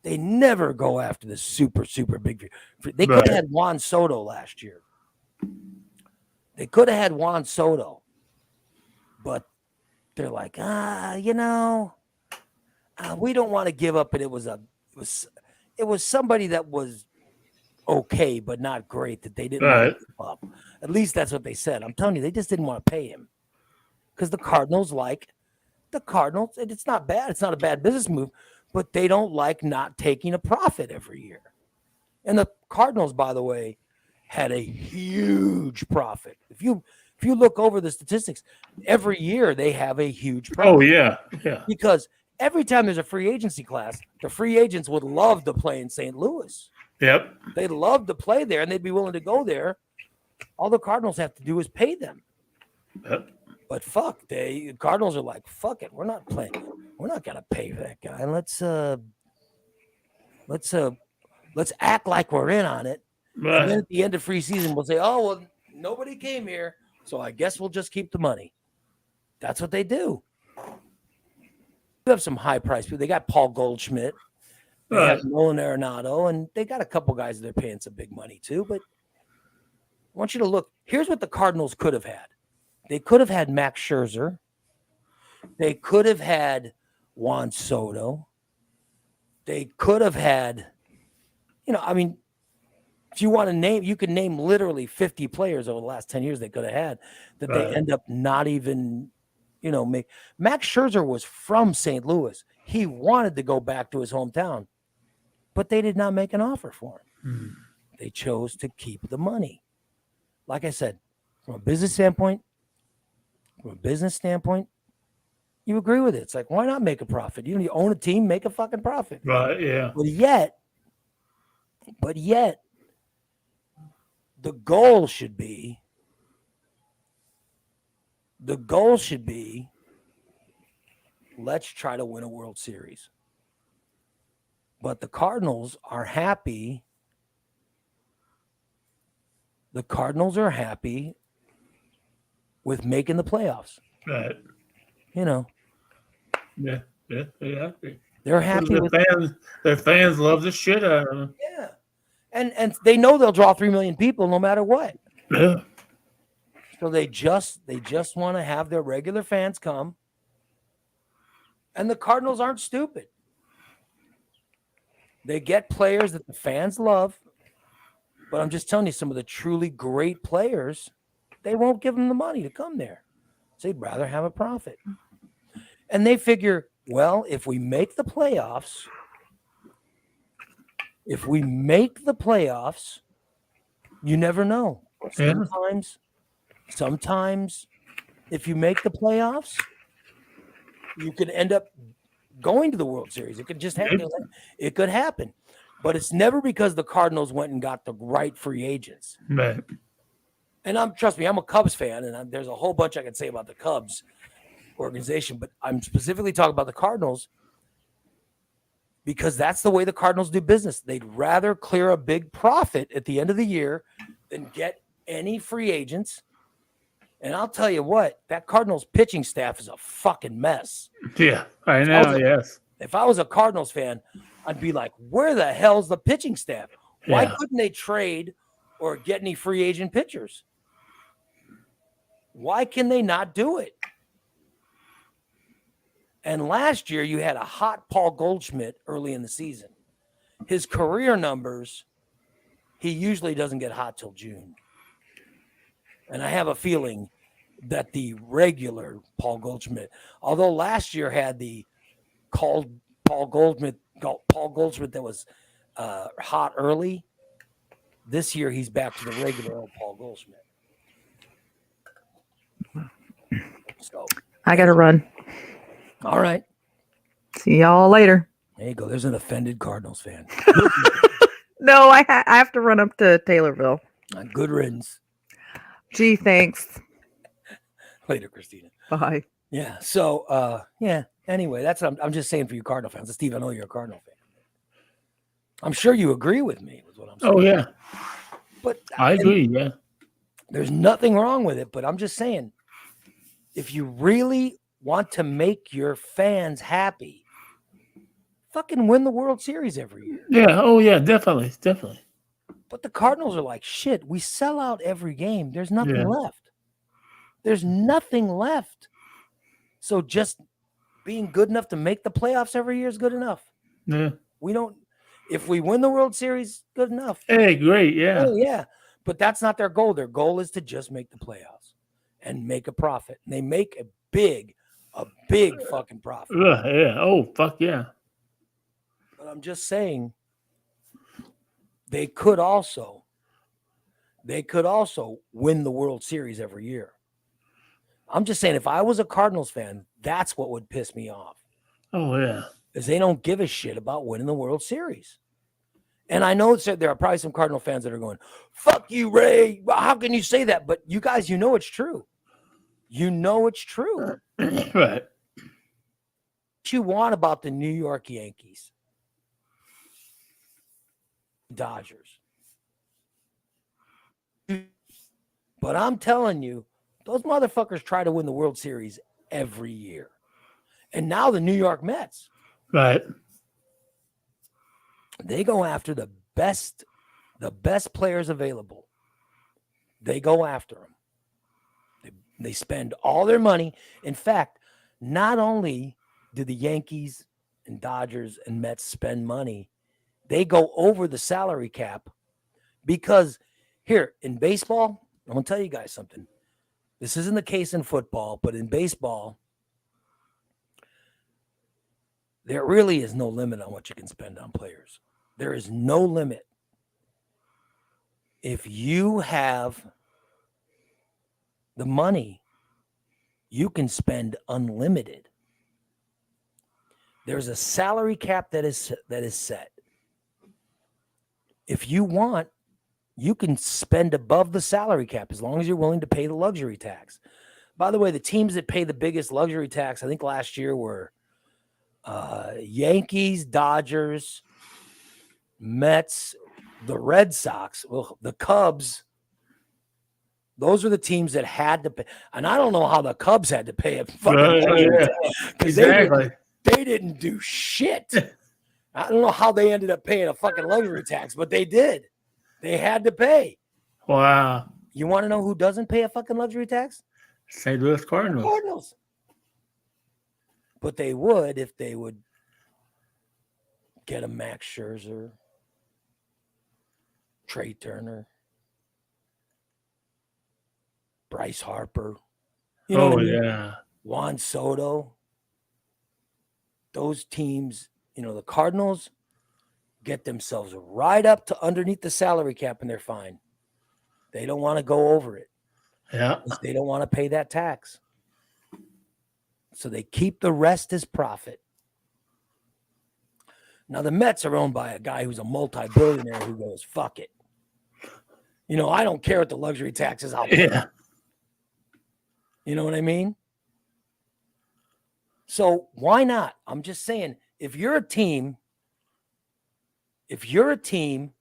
the super, super big. They could have had Juan Soto last year. They could have had Juan Soto, but they're like, we don't want to give up. And it was somebody that was okay, but not great, that they didn't want to give up. At least that's what they said. I'm telling you, they just didn't want to pay him because the Cardinals, and it's not bad. It's not a bad business move, but they don't like not taking a profit every year. And the Cardinals, by the way, had a huge profit. If you look over the statistics, every year they have a huge profit. Oh, yeah. Yeah. Because every time there's a free agency class, the free agents would love to play in St. Louis. Yep. They'd love to play there, and they'd be willing to go there. All the Cardinals have to do is pay them. Yep. But the Cardinals are like, fuck it, we're not playing. We're not gonna pay that guy. Let's act like we're in on it. Right. And then at the end of free season, we'll say, oh well, nobody came here, so I guess we'll just keep the money. That's what they do. They have some high price people. They got Paul Goldschmidt, they have Nolan Arenado, and they got a couple guys that they're paying some big money to. But I want you to look. Here's what the Cardinals could have had. They could have had Max Scherzer. They could have had Juan Soto. They could have had, if you want to name, you can name literally 50 players over the last 10 years they could have had that they end up not even, Max Scherzer was from St. Louis. He wanted to go back to his hometown, but they did not make an offer for him. They chose to keep the money. Like I said, from a business standpoint, you agree with it. It's like, why not make a profit? You own a team, make a fucking profit. Right, yeah. But yet, the goal should be, let's try to win a World Series. But the Cardinals are happy. The Cardinals are happy with making the playoffs. Right. Yeah, they're happy. They're happy with their fans love the shit out of them. Yeah. And they know they'll draw 3 million people no matter what. Yeah. So they just want to have their regular fans come. And the Cardinals aren't stupid. They get players that the fans love. But I'm just telling you, some of the truly great players, they won't give them the money to come there. So they'd rather have a profit. And they figure, well, if we make the playoffs, you never know. Sometimes if you make the playoffs, you can end up going to the World Series. It could just happen. It could happen. But it's never because the Cardinals went and got the right free agents. Right. And trust me, I'm a Cubs fan, and there's a whole bunch I can say about the Cubs organization, but I'm specifically talking about the Cardinals. because that's the way the Cardinals do business. They'd rather clear a big profit at the end of the year than get any free agents. And I'll tell you what, that Cardinals pitching staff is a fucking mess. Yeah, I know. Yes. If I was a Cardinals fan, I'd be like, where the hell's the pitching staff? Why couldn't they trade or get any free agent pitchers? Why can they not do it? And last year, you had a hot Paul Goldschmidt early in the season. His career numbers, he usually doesn't get hot till June. And I have a feeling that the regular Paul Goldschmidt, although last year had the called Paul Goldschmidt that was hot early, this year he's back to the regular old Paul Goldschmidt. So I got to run. All right. See y'all later. There you go. There's an offended Cardinals fan. No, I have to run up to Taylorville. Good riddance. Gee, thanks. Later, Christina. Bye. Yeah. So, Anyway, that's what I'm just saying for you Cardinal fans. Steve, I know you're a Cardinal fan. I'm sure you agree with me. With what I'm saying. Oh yeah. But I agree. Yeah. There's nothing wrong with it. But I'm just saying, if you really want to make your fans happy, fucking win the World Series every year. Yeah. Oh yeah. Definitely. But the Cardinals are like, shit, we sell out every game. There's nothing left. There's nothing left. So just being good enough to make the playoffs every year is good enough. Yeah. If we win the World Series, good enough. Hey, great. Yeah. Oh, yeah. But that's not their goal. Their goal is to just make the playoffs and make a profit. And they make a big fucking profit. Yeah. Oh, fuck yeah. But I'm just saying, they could also win the World Series every year. I'm just saying, if I was a Cardinals fan, that's what would piss me off. Oh, yeah. Is they don't give a shit about winning the World Series. And I know there are probably some Cardinal fans that are going, fuck you, Ray. How can you say that? But you guys, you know it's true. You know it's true. Right. What you want about the New York Yankees, Dodgers. But I'm telling you, those motherfuckers try to win the World Series every year. And now the New York Mets. Right. They go after the best players available. They go after them. They spend all their money. In fact, not only do the Yankees and Dodgers and Mets spend money, they go over the salary cap because here in baseball, I'm going to tell you guys something. This isn't the case in football, but in baseball, there really is no limit on what you can spend on players. There is no limit. If you have the money, you can spend unlimited. There's a salary cap that is set. If you want, you can spend above the salary cap as long as you're willing to pay the luxury tax. By the way, the teams that pay the biggest luxury tax, I think last year were Yankees, Dodgers, Mets, the Red Sox, the Cubs. Those are the teams that had to pay. And I don't know how the Cubs had to pay it. Exactly. They didn't do shit. I don't know how they ended up paying a fucking luxury tax, but they did. They had to pay. Wow. You want to know who doesn't pay a fucking luxury tax? St. Louis Cardinals. Cardinals. But they would if they would get a Max Scherzer, Trey Turner, Bryce Harper. You know what I mean? Yeah. Juan Soto. Those teams, the Cardinals get themselves right up to underneath the salary cap and they're fine. They don't want to go over it. Yeah. They don't want to pay that tax. So they keep the rest as profit. Now the Mets are owned by a guy who's a multi-billionaire who goes, fuck it. I don't care what the luxury tax is. I'll pay. Yeah. You know what I mean? So why not? I'm just saying, if you're a team if you're a team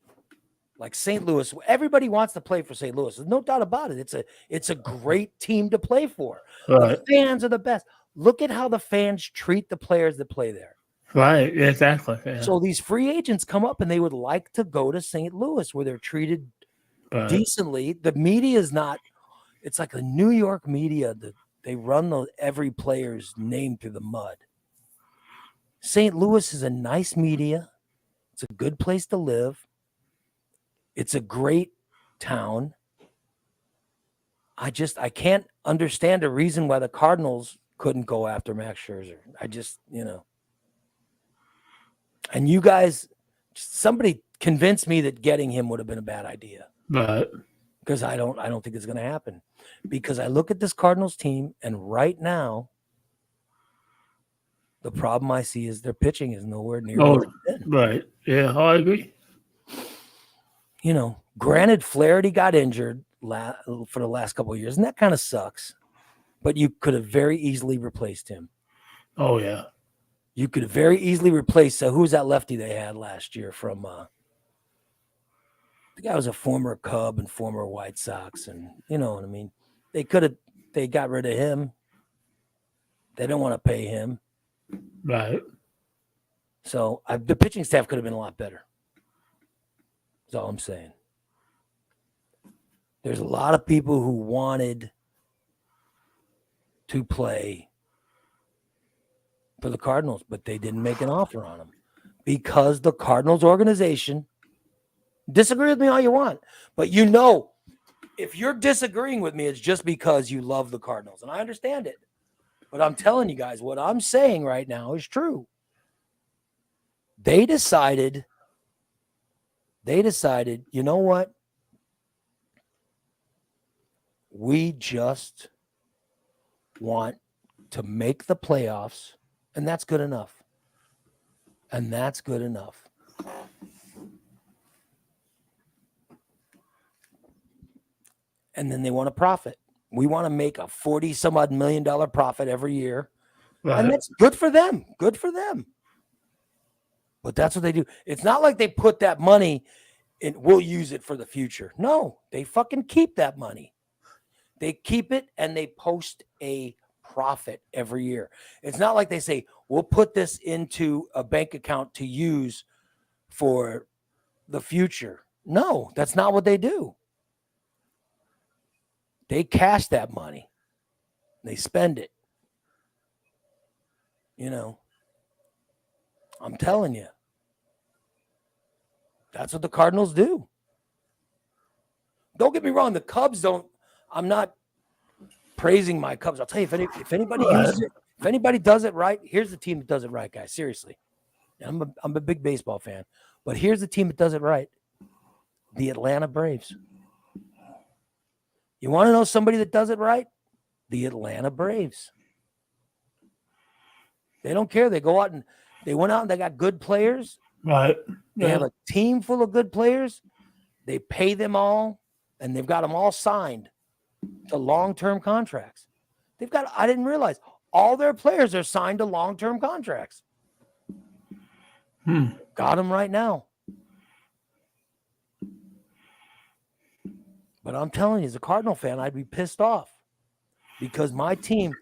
like St. Louis, everybody wants to play for St. Louis. There's no doubt about it. It's a great team to play for. Right. The fans are the best. Look at how the fans treat the players that play there. Right, exactly. Yeah. So these free agents come up and they would like to go to St. Louis where they're treated decently. The media is not, it's like the New York media that they run every player's name through the mud. St. Louis is a nice media. It's a good place to live. It's a great town. I can't understand a reason why the Cardinals couldn't go after Max Scherzer. And you guys, somebody convinced me that getting him would have been a bad idea. Right. Because I don't think it's going to happen. Because I look at this Cardinals team, and right now, the problem I see is their pitching is nowhere near. Right. Yeah, I agree. Granted, Flaherty got injured for the last couple of years, and that kind of sucks. But you could have very easily replaced him. Oh, yeah. You could have very easily replaced. So who's that lefty they had last year from? The guy was a former Cub and former White Sox, and you know what I mean. They got rid of him. They don't want to pay him. Right. So the pitching staff could have been a lot better. That's all I'm saying. There's a lot of people who wanted to play for the Cardinals, but they didn't make an offer on them because the Cardinals organization, disagree with me all you want, but if you're disagreeing with me, it's just because you love the Cardinals, and I understand it. But I'm telling you guys, what I'm saying right now is true. They decided, you know what? We just want to make the playoffs, and that's good enough. And that's good enough. And then they want to profit. We want to make a $40-some-odd million profit every year. Right. And that's good for them. Good for them. But that's what they do. It's not like they put that money in, we'll use it for the future. No, they fucking keep that money. They keep it and they post a profit every year. It's not like they say, we'll put this into a bank account to use for the future. No, that's not what they do. They cash that money. They spend it. I'm telling you. That's what the Cardinals do. Don't get me wrong. The Cubs don't. I'm not praising my Cubs. I'll tell you, if anybody uses it, if anybody does it right, here's the team that does it right, guys. Seriously. I'm a big baseball fan. But here's the team that does it right. The Atlanta Braves. You want to know somebody that does it right? The Atlanta Braves. They don't care. They go out and they went out and they got good players. Right. They have a team full of good players. They pay them all, and they've got them all signed to long-term contracts. I didn't realize all their players are signed to long-term contracts. Got them right now. But I'm telling you, as a Cardinal fan, I'd be pissed off because my team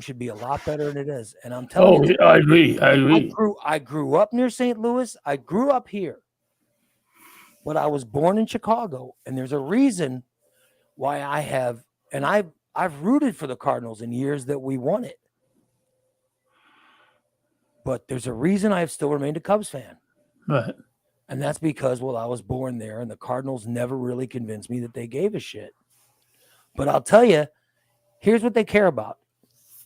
should be a lot better than it is. And I'm telling you, I agree. I grew up near St. Louis. I grew up here. But I was born in Chicago, and there's a reason why I've rooted for the Cardinals in years that we won it. But there's a reason I've still remained a Cubs fan. Right. And that's because, I was born there, and the Cardinals never really convinced me that they gave a shit. But I'll tell you, here's what they care about.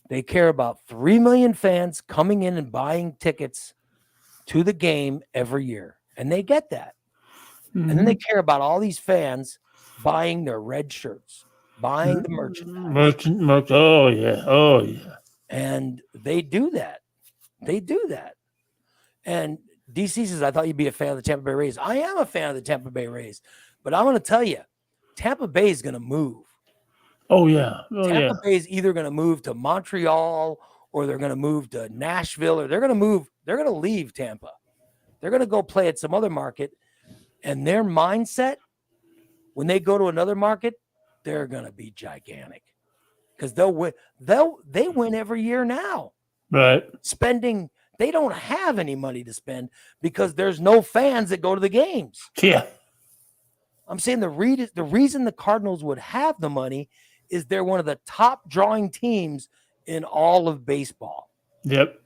They care about 3 million fans coming in and buying tickets to the game every year. And they get that. Mm-hmm. And then they care about all these fans buying their red shirts, buying the merchandise. Oh, yeah. And they do that. And DC says, I thought you'd be a fan of the Tampa Bay Rays. I am a fan of the Tampa Bay Rays. But I'm going to tell you, Tampa Bay is going to move. Oh, yeah. Tampa Bay is either going to move to Montreal or they're going to move to Nashville or they're going to leave Tampa. They're going to go play at some other market, and their mindset, when they go to another market, they're going to be gigantic because they win every year now. Right. Spending, they don't have any money to spend because there's no fans that go to the games. Yeah. I'm saying the reason the Cardinals would have the money is they're one of the top drawing teams in all of baseball. Yep.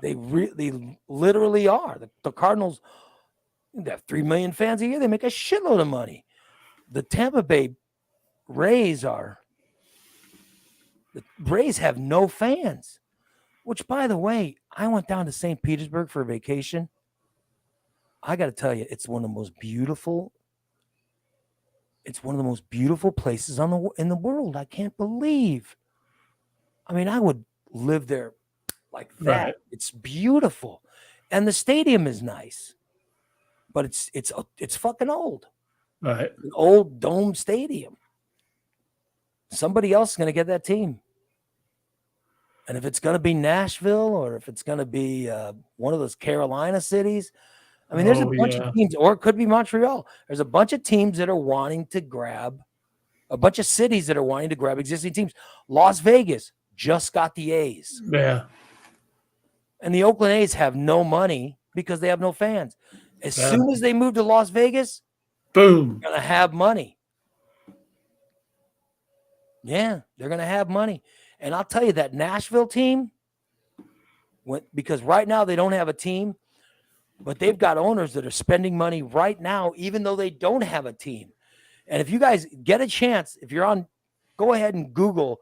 They literally are. The Cardinals, they have 3 million fans a year. They make a shitload of money. The Tampa Bay Rays have no fans, which, by the way, I went down to St. Petersburg for a vacation. I got to tell you, it's one of the most beautiful places in the world. I can't believe. I mean, I would live there like that. Right. It's beautiful. And the stadium is nice. But it's fucking old. Right. An old dome stadium. Somebody else is going to get that team. And if it's going to be Nashville or if it's going to be one of those Carolina cities, I mean, there's a bunch of teams, or it could be Montreal. There's a bunch of teams that are wanting to grab, a bunch of cities that are wanting to grab existing teams. Las Vegas just got the A's. Yeah. And the Oakland A's have no money because they have no fans. As soon as they move to Las Vegas, boom, they're going to have money. Yeah, they're going to have money. And I'll tell you that Nashville team, because right now they don't have a team, but they've got owners that are spending money right now, even though they don't have a team. And if you guys get a chance, if you're on, go ahead and Google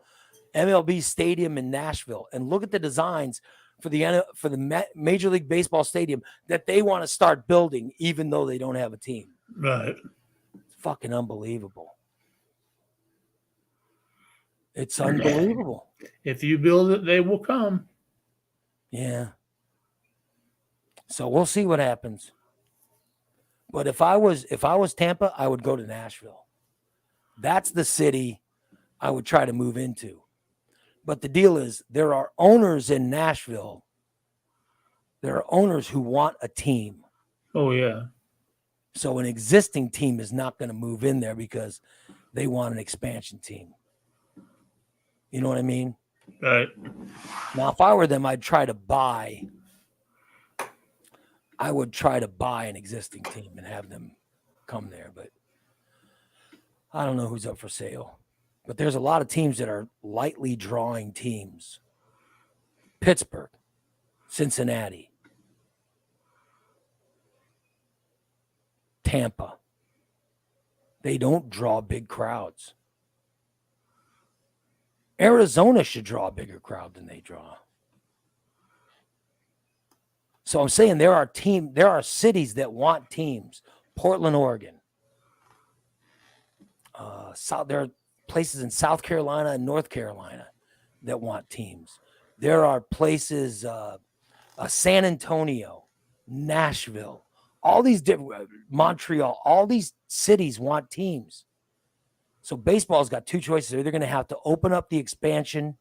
MLB Stadium in Nashville and look at the designs for the Major League Baseball stadium that they want to start building, even though they don't have a team. Right. It's fucking unbelievable. It's unbelievable. If you build it, they will come. Yeah. So we'll see what happens. But if I was Tampa, I would go to Nashville. That's the city I would try to move into. But the deal is there are owners in Nashville. There are owners who want a team. Oh, yeah. So an existing team is not going to move in there because they want an expansion team. You know what I mean? Right. Now, if I were them, I would try to buy an existing team and have them come there. But I don't know who's up for sale. But there's a lot of teams that are lightly drawing teams. Pittsburgh, Cincinnati, Tampa. They don't draw big crowds. Arizona should draw a bigger crowd than they draw. So I'm saying there are cities that want teams. Portland, Oregon. There are places in South Carolina and North Carolina that want teams. There are places, San Antonio, Nashville, all these different, Montreal, all these cities want teams. So baseball's got two choices. They're either going to have to open up the expansion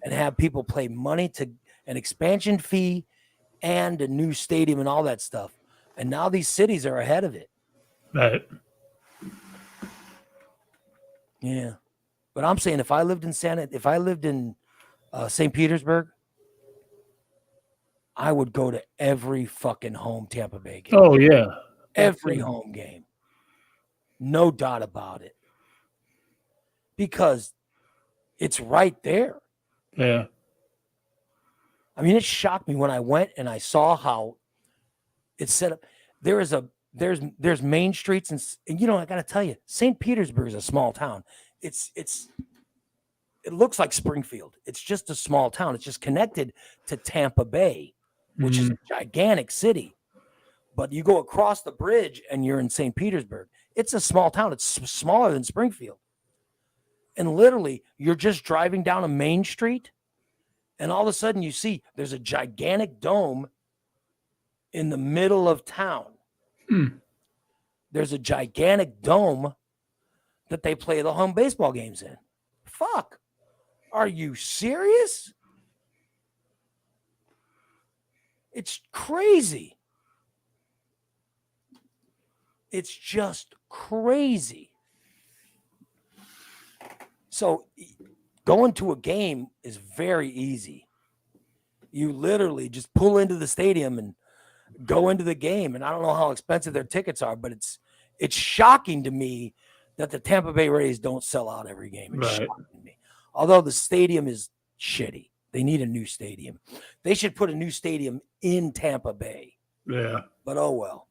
and have people pay money to an expansion fee and a new stadium and all that stuff. And now these cities are ahead of it. Right. Yeah. But I'm saying if I lived in St. Petersburg, I would go to every fucking home Tampa Bay game. Oh, yeah. Every home game. No doubt about it. Because it's right there. Yeah. I mean, it shocked me when I went and I saw how it's set up. There's main streets and you know, I got to tell you, St. Petersburg is a small town. It looks like Springfield. It's just a small town. It's just connected to Tampa Bay, which is a gigantic city. But you go across the bridge and you're in St. Petersburg. It's a small town. It's smaller than Springfield. And literally, you're just driving down a main street, and all of a sudden you see there's a gigantic dome in the middle of town. There's a gigantic dome that they play the home baseball games in. Fuck. Are you serious? It's crazy. It's just crazy. So going to a game is very easy. You literally just pull into the stadium and go into the game. And I don't know how expensive their tickets are, but it's shocking to me that the Tampa Bay Rays don't sell out every game. It's shocking to me. Although the stadium is shitty. They need a new stadium. They should put a new stadium in Tampa Bay. Yeah. But oh well.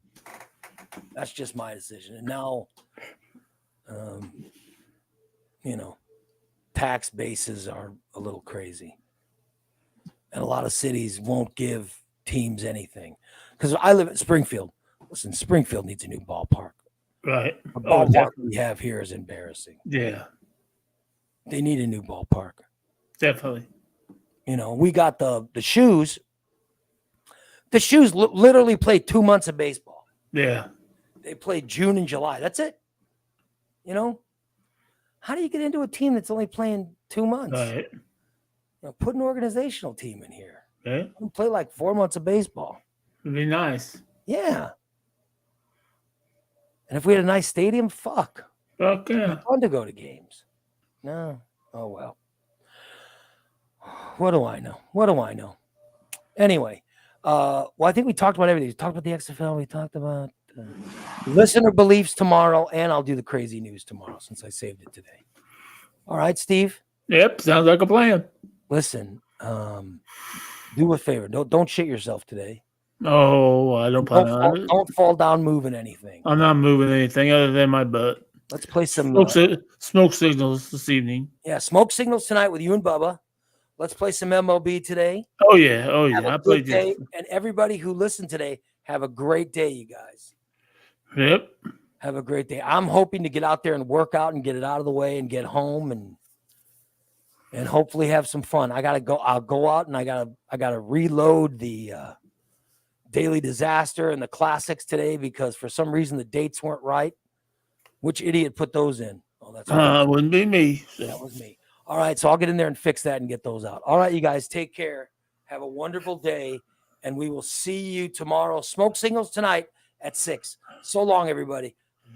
That's just my decision. And now, tax bases are a little crazy. And a lot of cities won't give teams anything. Because I live in Springfield. Listen, Springfield needs a new ballpark. Right. The ballpark we have here is embarrassing. Yeah. They need a new ballpark. Definitely. We got the shoes. The shoes literally played 2 months of baseball. Yeah. They played June and July. That's it. How do you get into a team that's only playing 2 months? Right. Put an organizational team in here. Yeah. Play like 4 months of baseball. It'd be nice. Yeah. And if we had a nice stadium, fuck. Fuck yeah. It's fun to go to games. No. Oh, well. What do I know? Anyway, I think we talked about everything. We talked about the XFL. We talked about listener beliefs tomorrow, and I'll do the crazy news tomorrow since I saved it today. All right, Steve? Yep, sounds like a plan. Listen, do a favor. Don't shit yourself today. Oh, I don't plan on it. Don't fall down moving anything. I'm not moving anything other than my butt. Let's play some smoke signals this evening. Yeah, smoke signals tonight with you and Bubba. Let's play some MLB today. Oh yeah. I played it. And everybody who listened today, have a great day, you guys. Yep. Have a great day. I'm hoping to get out there and work out and get it out of the way and get home and hopefully have some fun. I'll go out and I gotta reload the Daily Disaster and the classics today because for some reason the dates weren't right. Which idiot put those in? Oh, that's wouldn't be me. That was me. All right, so I'll get in there and fix that and get those out. All right, you guys, take care. Have a wonderful day, and we will see you tomorrow. Smoke signals tonight at 6. So long, everybody.